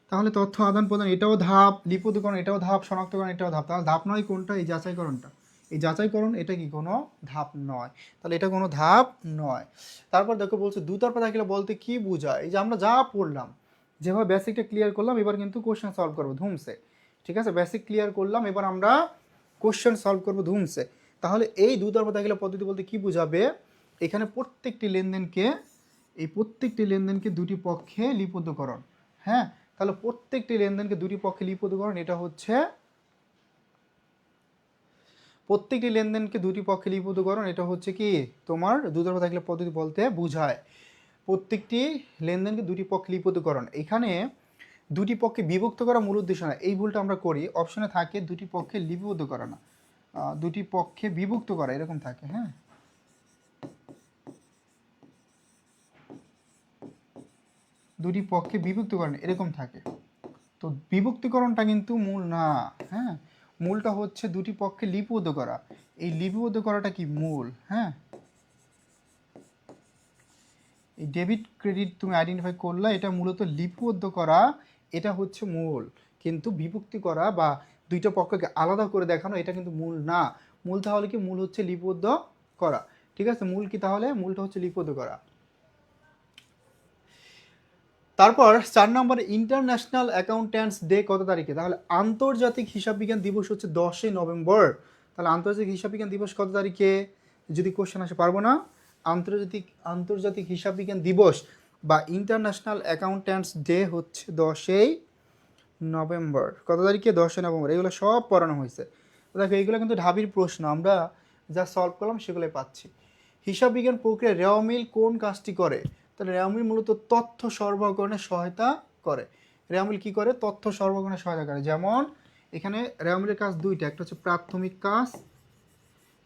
তাহলে তথ্য আদান প্রদান এটাও ধাপ, লিপিবদ্ধকরণ এটাও ধাপ, শনাক্তকরণ এটাও ধাপ। তাহলে ধাপ নয় কোনটা? এই যাচাইকরণটা। এই যাচাইকরণ এটা কি কোনো ধাপ নয়? তাহলে এটা কোনো ধাপ নয়। তারপর দেখো বলছে দুতরফা দাখিলা বলতে কি বোঝায়? এই যে আমরা যা পড়লাম, যেভাবে বেসিকটা ক্লিয়ার করলাম, এবার কিন্তু কোশ্চেন সলভ করবো ধুমসে। ঠিক আছে, বেসিক ক্লিয়ার করলাম, এবার আমরা কোশ্চেন সলভ করবো ধুমসে। তাহলে এই দুতরফা দাখিলা পদ্ধতি বলতে কি বোঝাবে? এখানে প্রত্যেকটি লেনদেনকে দুটি পক্ষে লিপিবদ্ধকরণ। হ্যাঁ, তাহলে প্রত্যেকটি লেনদেনকে দুটি পক্ষে লিপিবদ্ধকরণ, এটা হচ্ছে প্রত্যেকটি লেনদেনকে দুটি পক্ষে লিপিবদ্ধকরণ, এটা হচ্ছে কি তোমার দুতরফা দাখিলা পদ্ধতি বলতে বোঝায়। প্রত্যেকটি লেনদেনকে দুটি পক্ষে লিপিবদ্ধকরণ। এখানে দুটি পক্ষে বিভক্ত করা মূল উদ্দেশ্য না, এই ভুলটা আমরা করি। অপশনে থাকে দুটি পক্ষে লিপিবদ্ধ করা না, দুটি পক্ষে বিভক্ত করা এরকম থাকে। হ্যাঁ, দুটি পক্ষে বিভক্তকরণ এরকম থাকে। তো বিভক্তিকরণটা কিন্তু মূল না। হ্যাঁ, মূলটা হচ্ছে দুটি পক্ষে লিপিবদ্ধ করা। এই লিপিবদ্ধ করাটা কি মূল। হ্যাঁ, এই ডেবিট ক্রেডিট তুমি আইডেন্টিফাই করলা, এটা মূলত লিপিবদ্ধ করা, এটা হচ্ছে মূল। কিন্তু বিভক্তি করা বা দুইটা পক্ষকে আলাদা করে দেখানো এটা কিন্তু মূল না। মূল তাহলে কি? মূল হচ্ছে লিপিবদ্ধ করা। ঠিক আছে, মূল কি তাহলে? মূলটা হচ্ছে লিপিবদ্ধ করা। তারপর 4 নম্বরে ইন্টারন্যাশনাল অ্যাকাউন্ট্যান্টস ডে কত তারিখে? তাহলে আন্তর্জাতিক হিসাব বিজ্ঞান দিবস হচ্ছে 10ই নভেম্বর। তাহলে আন্তর্জাতিক হিসাব বিজ্ঞান দিবস কত তারিখে? যদি কোশ্চেন আসে পারবো না। আন্তর্জাতিক হিসাব বিজ্ঞান দিবস বা ইন্টারন্যাশনাল অ্যাকাউন্ট্যান্টস ডে হচ্ছে 10ই নভেম্বর। কত তারিখে? 10ই নভেম্বর। এগুলো সব পড়ানো হয়েছে। দেখো এইগুলো কিন্তু ঢাবির প্রশ্ন, আমরা যা সলভ করলাম সেগুলোই পাচ্ছি। হিসাব বিজ্ঞান প্রক্রিয়া রেওয়া মিল কোন কাজটি করে? তাহলে রেওয়া মিল মূলত তথ্য সরবরাহকরণে সহায়তা করে। রেওয়া মিল কী করে? তথ্য সরবরাহকরণে সহায়তা করে। যেমন এখানে রেওয়া মিলের কাজ দুইটা, একটা হচ্ছে প্রাথমিক কাজ।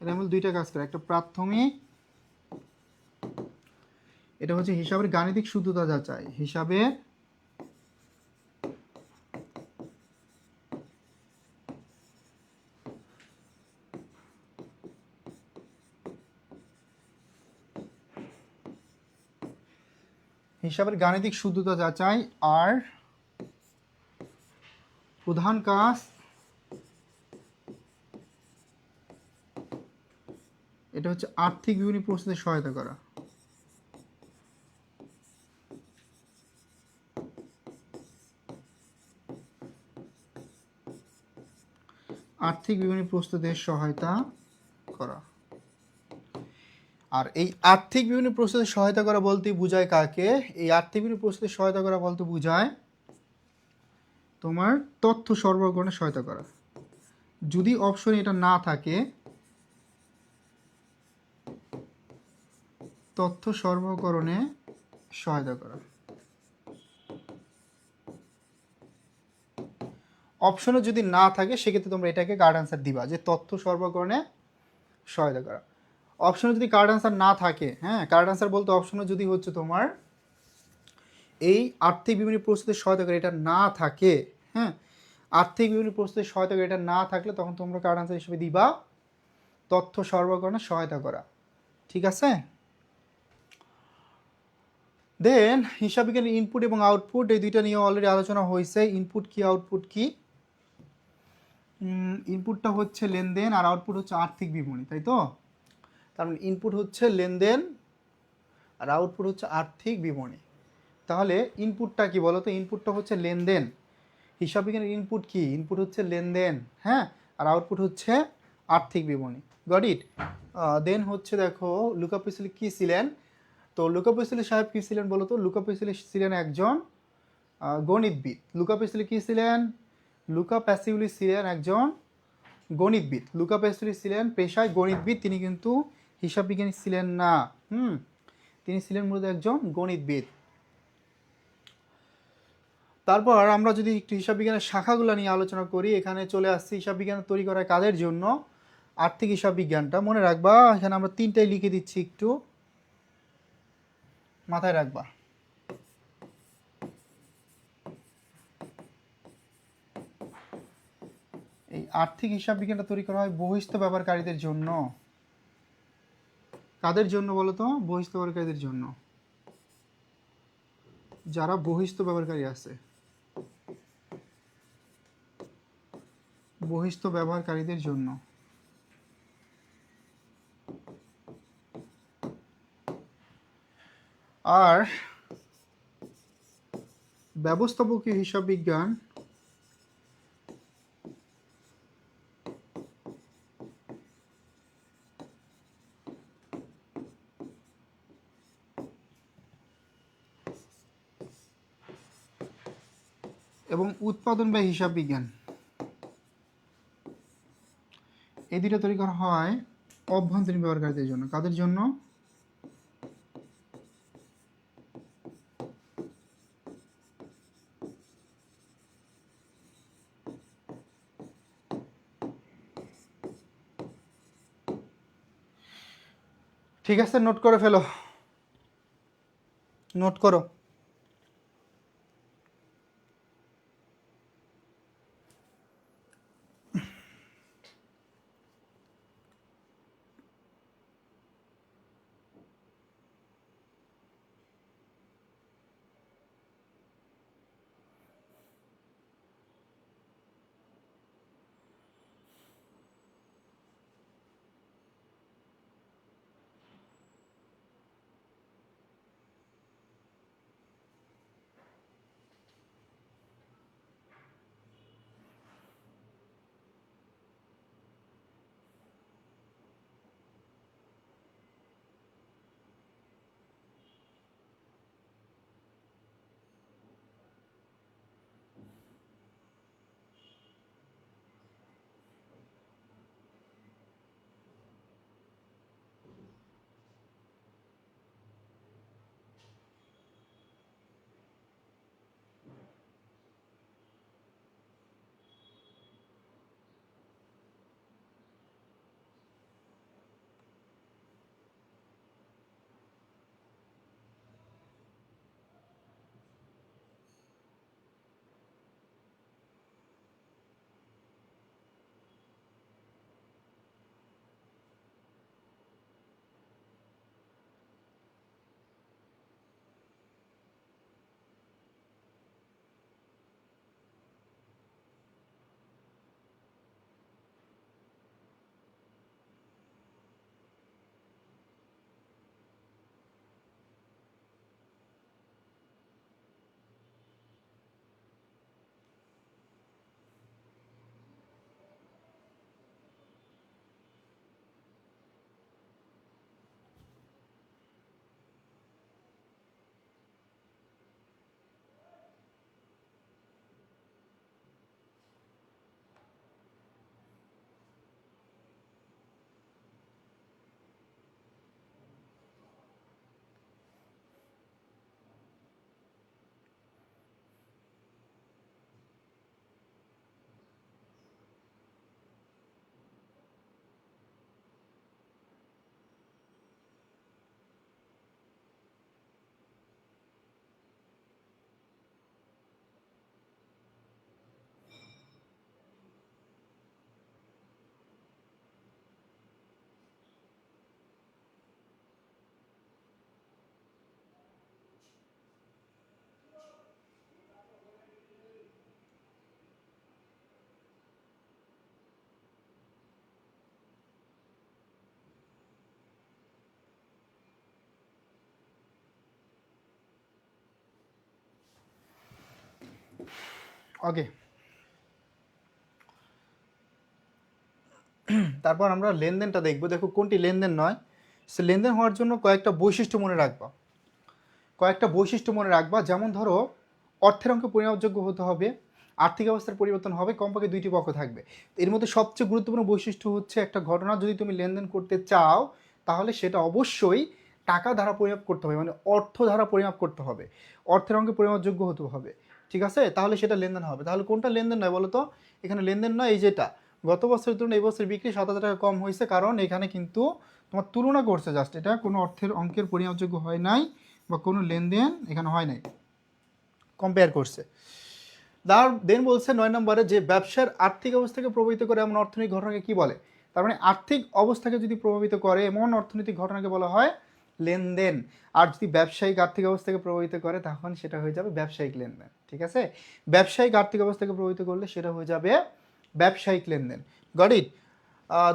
রেওয়া মিল দুইটা কাজ করে, একটা প্রাথমিক, এটা হচ্ছে হিসাবের গাণিতিক শুদ্ধতা যাচাই। হিসাবের গাণিতিক শুদ্ধতা যাচাই। আর প্রধান কাজ এটা হচ্ছে আর্থিক বিবরণী প্রস্তুতে সহায়তা করা। আর্থিক বিবরণী প্রস্তুতে সহায়তা করা। আর এই আর্থিক বিবরণী প্রস্তুতে সহায়তা করা বলতে বোঝায় কাকে? এই আর্থিক বিবরণী প্রস্তুতে সহায়তা করা বলতে বোঝায় তোমার তথ্য সরবরাহকরণে সহায়তা করা। যদি অপশন এটা না থাকে, তথ্য সরবরাহকরণে সহায়তা করা। অপশনে যদি না থাকে সেক্ষেত্রে তোমরা এটাকে কার্ড আনসার দিবা যে তথ্য সরবরাহকরণে সহায়তা করা। অপশনে যদি কার্ড আনসার না থাকে, হ্যাঁ, কার্ড আনসার বলতে অপশনে যদি হচ্ছে তোমার এই আর্থিক বিবরণী প্রস্তুতির সহায়তা করে এটা না থাকে, হ্যাঁ, আর্থিক বিবরণী প্রস্তুতির সহায়তা করে এটা না থাকলে তখন তোমরা কার্ড আনসার হিসেবে দিবা তথ্য সরবরাহকরণে সহায়তা করা। ঠিক আছে। দেন হিসাব বিজ্ঞানের ইনপুট এবং আউটপুট, এই দুইটা নিয়ে অলরেডি আলোচনা হয়েছে। ইনপুট কি আউটপুট কি? ইনপুটটা হচ্ছে লেনদেন আর আউটপুট হচ্ছে আর্থিক বিবরণী, তাই তো? তার মানে ইনপুট হচ্ছে লেনদেন আর আউটপুট হচ্ছে আর্থিক বিবরণী। তাহলে ইনপুটটা কি বলো তো? ইনপুটটা হচ্ছে লেনদেন। হিসাব বিজ্ঞানের ইনপুট কি? ইনপুট হচ্ছে লেনদেন, হ্যাঁ, আর আউটপুট হচ্ছে আর্থিক বিবরণী। Got it. দেন হচ্ছে দেখো লুকা পেসিলি কি ছিলেন? তো লুকা পেসিলি সাহেব কি ছিলেন বলো তো? লুকা পেসিলি ছিলেন একজন গণিতবিদ। লুকা পেসিলি কি ছিলেন? লুকা প্যাসিউলি ছিলেন একজন গণিতবিদ। লুকা প্যাসিউলি ছিলেন পেশায় গণিতবিদ, তিনি কিন্তু হিসাব বিজ্ঞানী ছিলেন না। তিনি ছিলেন মূলত একজন গণিতবিদ। তারপর আমরা যদি একটু হিসাব বিজ্ঞানের শাখাগুলো নিয়ে আলোচনা করি, এখানে চলে আসছি হিসাব বিজ্ঞান তৈরি করা কাদের জন্য, আর্থিক হিসাব বিজ্ঞানটা মনে রাখবা, এখানে আমরা তিনটাই লিখে দিচ্ছি, একটু মাথায় রাখবা। এই আর্থিক হিসাব বিজ্ঞানটা তৈরি করা হয় বহিস্থ ব্যবহারকারীদের জন্য। কাদের জন্য বলো তো? বহিস্থ ব্যবহারকারীদের জন্য, যারা বহিস্থ ব্যবহারকারী আছে, বহিস্থ ব্যবহারকারীদের জন্য। আর ব্যবস্থাপকীয় হিসাব বিজ্ঞান এবং উৎপাদন ব্যয় হিসাব বিজ্ঞান, এই দুটো তৈরি করা হয় অভ্যন্তরীণ ব্যবহারকারীদের জন্য। কাদের জন্য? ঠিক আছে, নোট করে ফেলো, নোট করো। ওকে, তারপর আমরা লেনদেনটা দেখবো। দেখো কোনটি লেনদেন নয়। সে লেনদেন হওয়ার জন্য কয়েকটা বৈশিষ্ট্য মনে রাখবা, কয়েকটা বৈশিষ্ট্য মনে রাখবা। যেমন ধরো, অর্থের অঙ্ক পরিমাপযোগ্য হতে হবে, আর্থিক অবস্থার পরিবর্তন হবে, কমপক্ষে দুইটি পক্ষ থাকবে। এর মধ্যে সবচেয়ে গুরুত্বপূর্ণ বৈশিষ্ট্য হচ্ছে, একটা ঘটনা যদি তুমি লেনদেন করতে চাও তাহলে সেটা অবশ্যই টাকা দ্বারা পরিমাপ করতে হবে, মানে অর্থ দ্বারা পরিমাপ করতে হবে, অর্থের অঙ্কে পরিমাপযোগ্য হতে হবে। ঠিক আছে, তাহলে সেটা লেনদেন হবে। তাহলে কোনটা লেনদেন নয় বলো তো? এখানে লেনদেন নয় এই যেটা, গত বছরের তুলনায় এই বছর বিক্রি 7,000 টাকা কম হয়েছে, কারণ এখানে কিন্তু তোমার তুলনা করছে জাস্ট, এটা কোনো অর্থের অঙ্কের পরিমাপযোগ্য হয় নাই বা কোনো লেনদেন এখানে হয় নাই, কম্পেয়ার করছে। দেন বলছে 9 নম্বরে যে ব্যবসার আর্থিক অবস্থাকে প্রভাবিত করে এমন অর্থনৈতিক ঘটনাকে কি বলে? তার মানে আর্থিক অবস্থাকে যদি প্রভাবিত করে এমন অর্থনৈতিক ঘটনাকে বলা হয় লেনদেন। আর যদি ব্যবসায়িক আর্থিক অবস্থাকে প্রভাবিত করে তখন সেটা হয়ে যাবে ব্যবসায়িক লেনদেন। ঠিক আছে, ব্যবসায়িক আর্থিক অবস্থাকে প্রভাবিত করলে সেটা হয়ে যাবে ব্যবসায়িক লেনদেন। Got it.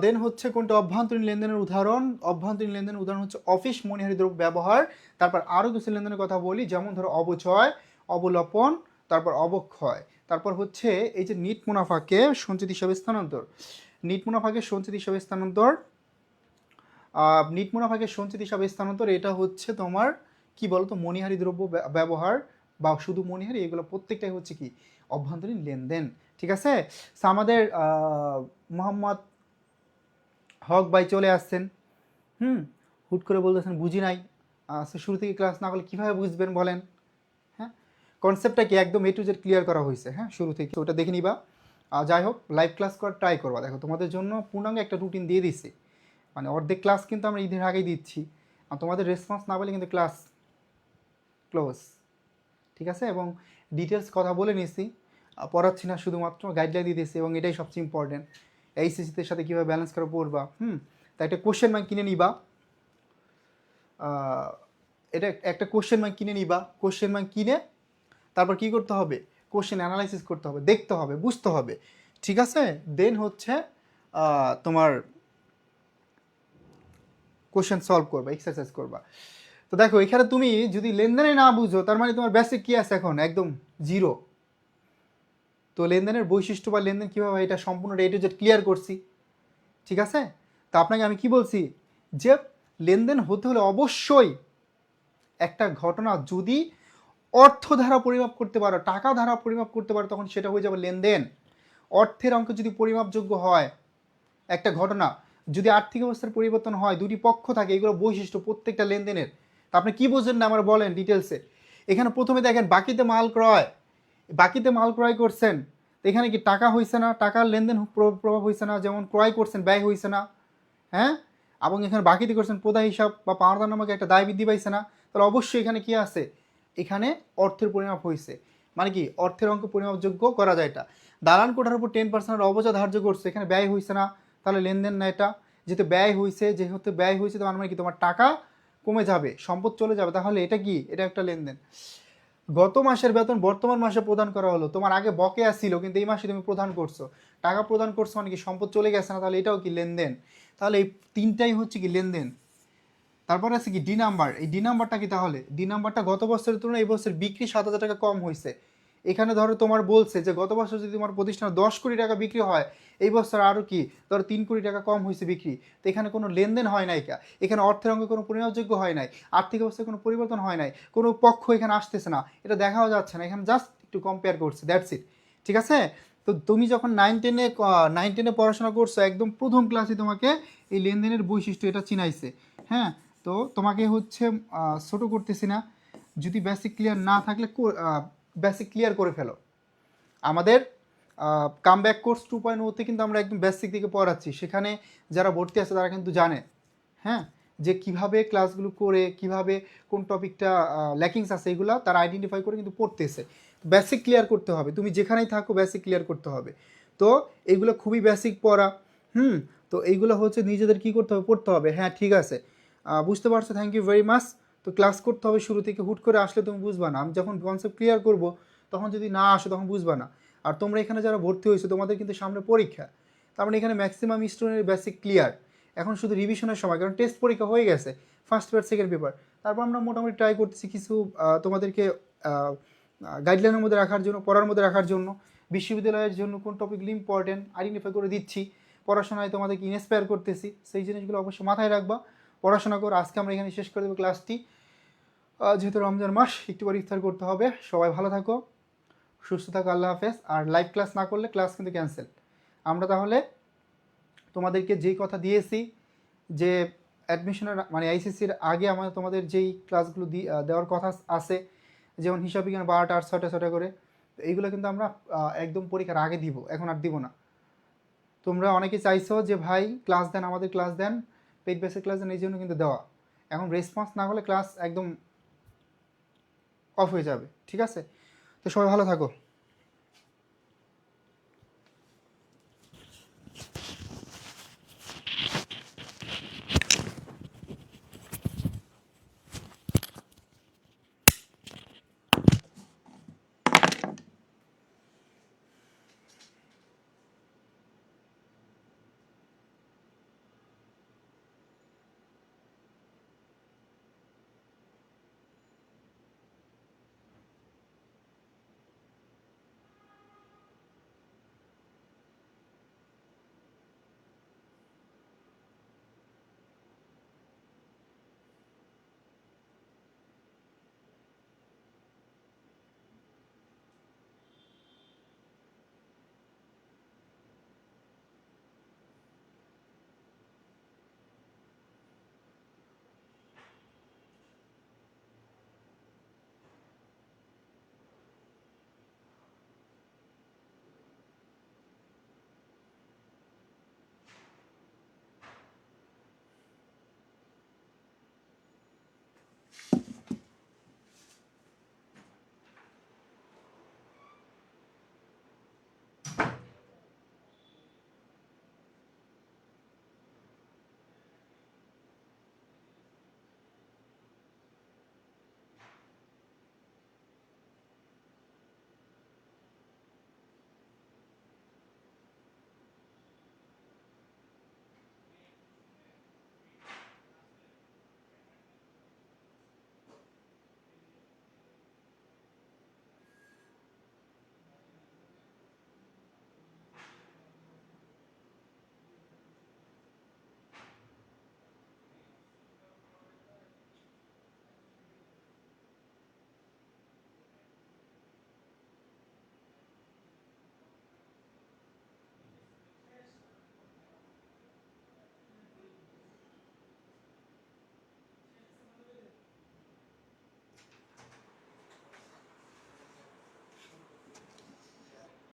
দেন হচ্ছে কোনটা অভ্যন্তরীণ লেনদেনের উদাহরণ? অভ্যন্তরীণ লেনদেনের উদাহরণ হচ্ছে অফিস মনিহারি দ্রব্য ব্যবহার। তারপর আরও কিছু লেনদেনের কথা বলি, যেমন ধরো অবচয়, অবলোপন, তারপর অবক্ষয়, তারপর হচ্ছে এই যে নিট মুনাফাকে সঞ্চিত হিসাবে স্থানান্তর। নিট মুনাফাকে সঞ্চিত হিসাবে স্থানান্তর, নিট মুনাফাকে সঞ্চিত হিসাবে স্থানান্তর, এটা হচ্ছে তোমার কি বলতো মনিহারি দ্রব্য ব্যবহার বা শুধু মনিহারি, এগুলো প্রত্যেকটাই হচ্ছে কি অভ্যন্তরীণ লেনদেন। ঠিক আছে, আমাদের মোহাম্মদ হক ভাই চলে আসছেন। হুট করে বলতেছেন বুঝি নাই। শুরু থেকে ক্লাস না করলে কীভাবে বুঝবেন বলেন? হ্যাঁ, কনসেপ্টটা কি একদম A to Z ক্লিয়ার করা হয়েছে, হ্যাঁ শুরু থেকে, ওটা দেখে নিবা। যাই হোক, লাইভ ক্লাস করার ট্রাই করবা। দেখো তোমাদের জন্য পূর্ণাঙ্গ একটা রুটিন দিয়ে দিচ্ছি, মানে অর্ধেক ক্লাস কিন্তু আমরা ঈদের আগেই দিচ্ছি, আর তোমাদের রেসপন্স না পেলে কিন্তু ক্লাস ক্লোজ। ঠিক আছে, এবং ডিটেলস কথা বলে নিয়েছি, পড়াচ্ছি না, শুধুমাত্র গাইডলাইন দিয়ে দিয়েছি, এবং এটাই সবচেয়ে ইম্পর্টেন্ট এইচএসসিতে সাথে কীভাবে ব্যালেন্স করে পড়বা। তাই একটা কোশ্চেন ব্যাংক কিনে নিবা, এটা একটা কোশ্চেন ব্যাংক কিনে নিবা। কোশ্চেন ব্যাংক কিনে তারপর কি করতে হবে? কোশ্চেন অ্যানালাইসিস করতে হবে, দেখতে হবে, বুঝতে হবে। ঠিক আছে, দেন হচ্ছে তোমার কোশ্চেন সলভ করবা, এক্সারসাইজ করবা। তো দেখো এখানে তুমি যদি লেনদেনে না বুঝো, তার মানে তোমার বেসিক কি আছে এখন? একদম জিরো। তো লেনদেনের বৈশিষ্ট্য বা লেনদেন কীভাবে হয় এটা সম্পূর্ণ A to Z ক্লিয়ার করছি। ঠিক আছে, তা আপনাকে আমি কি বলছি যে লেনদেন হতে হলে অবশ্যই একটা ঘটনা যদি অর্থ ধারা পরিমাপ করতে পারো, টাকা ধারা পরিমাপ করতে পারো, তখন সেটা হয়ে যাবে লেনদেন। অর্থের অঙ্ক যদি পরিমাপযোগ্য হয়, একটা ঘটনা যদি আর্থিক অবস্থার পরিবর্তন হয়, দুটি পক্ষ থাকে, এগুলো বৈশিষ্ট্য প্রত্যেকটা লেনদেনের। তা আপনি কি বোঝেন না আমার বলেন ডিটেলসে। এখানে প্রথমে দেখেন বাকিতে মাল ক্রয়, বাকিতে মাল ক্রয় করছেন, এখানে কি টাকা হয়েছে না? টাকার লেনদেন প্রভাব হয়েছে না? যেমন ক্রয় করছেন ব্যয় হয়েছে না? হ্যাঁ, এবং এখানে বাকিতে করছেন প্রদায় হিসাব বা পাওনাদার নামক একটা দায় বৃদ্ধি পাইছে না? তাহলে অবশ্যই এখানে কি আছে? এখানে অর্থের পরিমাপ হয়েছে, মানে কি অর্থের অঙ্ক পরিমাপযোগ্য করা যায়। এটা দালান কোঠার উপর 10% অবচয় ধার্য করছে, এখানে ব্যয় হয়েছে না? তাহলে লেনদেন না এটা। যেহেতু ব্যয় হয়েছে, তার মানে কি তোমার টাকা কমে যাবে, সম্পদ চলে যাবে, তাহলে এটা কি? এটা একটা লেনদেন। গত মাসের বেতন বর্তমান মাসে প্রদান করা হলো, তোমার আগে বকেয়া ছিল কিন্তু এই মাসে তুমি প্রদান করছো, টাকা প্রদান করছো, মানে কি সম্পদ চলে গেছে না? তাহলে এটাও কি লেনদেন। তাহলে এই তিনটাই হচ্ছে কি লেনদেন। তারপর আছে কি ডি নাম্বার। এই ডি নাম্বারটা কি? তাহলে ডি নাম্বারটা গত বছরের তুলনায় এই বছর বিক্রি 7,000 টাকা কম হয়েছে। এখানে ধরো তোমার বলছে যে গত বছর যদি তোমার প্রতিষ্ঠানে 10 কোটি টাকা বিক্রি হয়, এই বছর আরও কি ধরো 3 কোটি টাকা কম হয়েছে বিক্রি। তো এখানে কোনো লেনদেন হয় নাই, এখানে অর্থের অঙ্গে কোনো পরিমাপযোগ্য হয় নাই, আর্থিক অবস্থায় কোনো পরিবর্তন হয় নাই, কোনো পক্ষ এখানে আসতেছে না, এটা দেখাও যাচ্ছে না, এখানে জাস্ট একটু কম্পেয়ার করছে, দ্যাটস ইট। ঠিক আছে, তো তুমি যখন 9-10-এ পড়াশোনা করছো, একদম প্রথম ক্লাসে তোমাকে এই লেনদেনের বৈশিষ্ট্য এটা চিনাইছে। হ্যাঁ, তো তোমাকে হচ্ছে ছোটো করতেছি না, যদি বেসিক ক্লিয়ার না থাকলে বেসিক ক্লিয়ার করে ফেলো। আমাদের কামব্যাক কোর্স 2.0-তে কিন্তু আমরা একদম বেসিক দিকে পড়াচ্ছি, সেখানে যারা ভর্তি আছে তারা কিন্তু জানে, হ্যাঁ, যে কিভাবে ক্লাসগুলো করে কিভাবে কোন টপিকটা ল্যাকিংস আছে এগুলো তারা আইডেন্টিফাই করে কিন্তু পড়তেছে। বেসিক ক্লিয়ার করতে হবে, তুমি যেখানেই থাকো বেসিক ক্লিয়ার করতে হবে। তো এইগুলো খুবই বেসিক পড়া। তো এইগুলো হচ্ছে নিজেদের কি করতে হবে? পড়তে হবে। হ্যাঁ ঠিক আছে, বুঝতে পারছো, থ্যাংক ইউ ভেরি মাচ। তো ক্লাস করতে হবে শুরু থেকে, হুট করে আসলে তুমি বুঝবা না। আমি যখন কনসেপ্ট ক্লিয়ার করব তখন যদি না আসো তখন বুঝবা না। আর তোমরা এখানে যারা ভর্তি হয়েছো তোমাদের কিন্তু সামনে পরীক্ষা, তার মানে এখানে ম্যাক্সিমাম স্টুডেন্টের বেসিক ক্লিয়ার, এখন শুধু রিভিশনের সময়, কারণ টেস্ট পরীক্ষা হয়ে গেছে, ফার্স্ট পেপার সেকেন্ড পেপার। তারপর আমরা মোটামুটি ট্রাই করতেছি কিছু তোমাদেরকে গাইডলাইনের মধ্যে রাখার জন্য, পড়ার মধ্যে রাখার জন্য, বিশ্ববিদ্যালয়ের জন্য কোন টপিকগুলো ইম্পর্টেন্ট আইডেন্টিফাই করে দিচ্ছি, পড়াশোনায় তোমাদেরকে ইন্সপায়ার করতেছি, সেই জিনিসগুলো অবশ্যই মাথায় রাখবা, পড়াশোনা করো। আজকে আমরা এখানে শেষ করে দেবো ক্লাসটি, যেহেতু রমজান মাস একটু পর ইফতার করতে হবে। সবাই ভালো থাকো, সুস্থ থাকো, আল্লাহ হাফেজ। আর লাইভ ক্লাস না করলে ক্লাস কিন্তু ক্যান্সেল। আমরা তাহলে তোমাদেরকে যেই কথা দিয়েছি যে অ্যাডমিশনের মানে আইসিসির আগে আমাদের তোমাদের যেই ক্লাসগুলো দেওয়ার কথা আছে, যেমন হিসাব বিজ্ঞান 12টা আর 6টা করে, এইগুলো কিন্তু আমরা একদম পরীক্ষার আগে দিব, এখন আর দিব না। তোমরা অনেকে চাইছো যে ভাই ক্লাস দেন, আমাদের ক্লাস দেন, পেইড বেসের ক্লাস দেন, এই জন্য কিন্তু দেওয়া। এখন রেসপন্স না হলে ক্লাস একদম অফ হয়ে যাবে, ঠিক আছে? তো সবাই ভালো থাকো।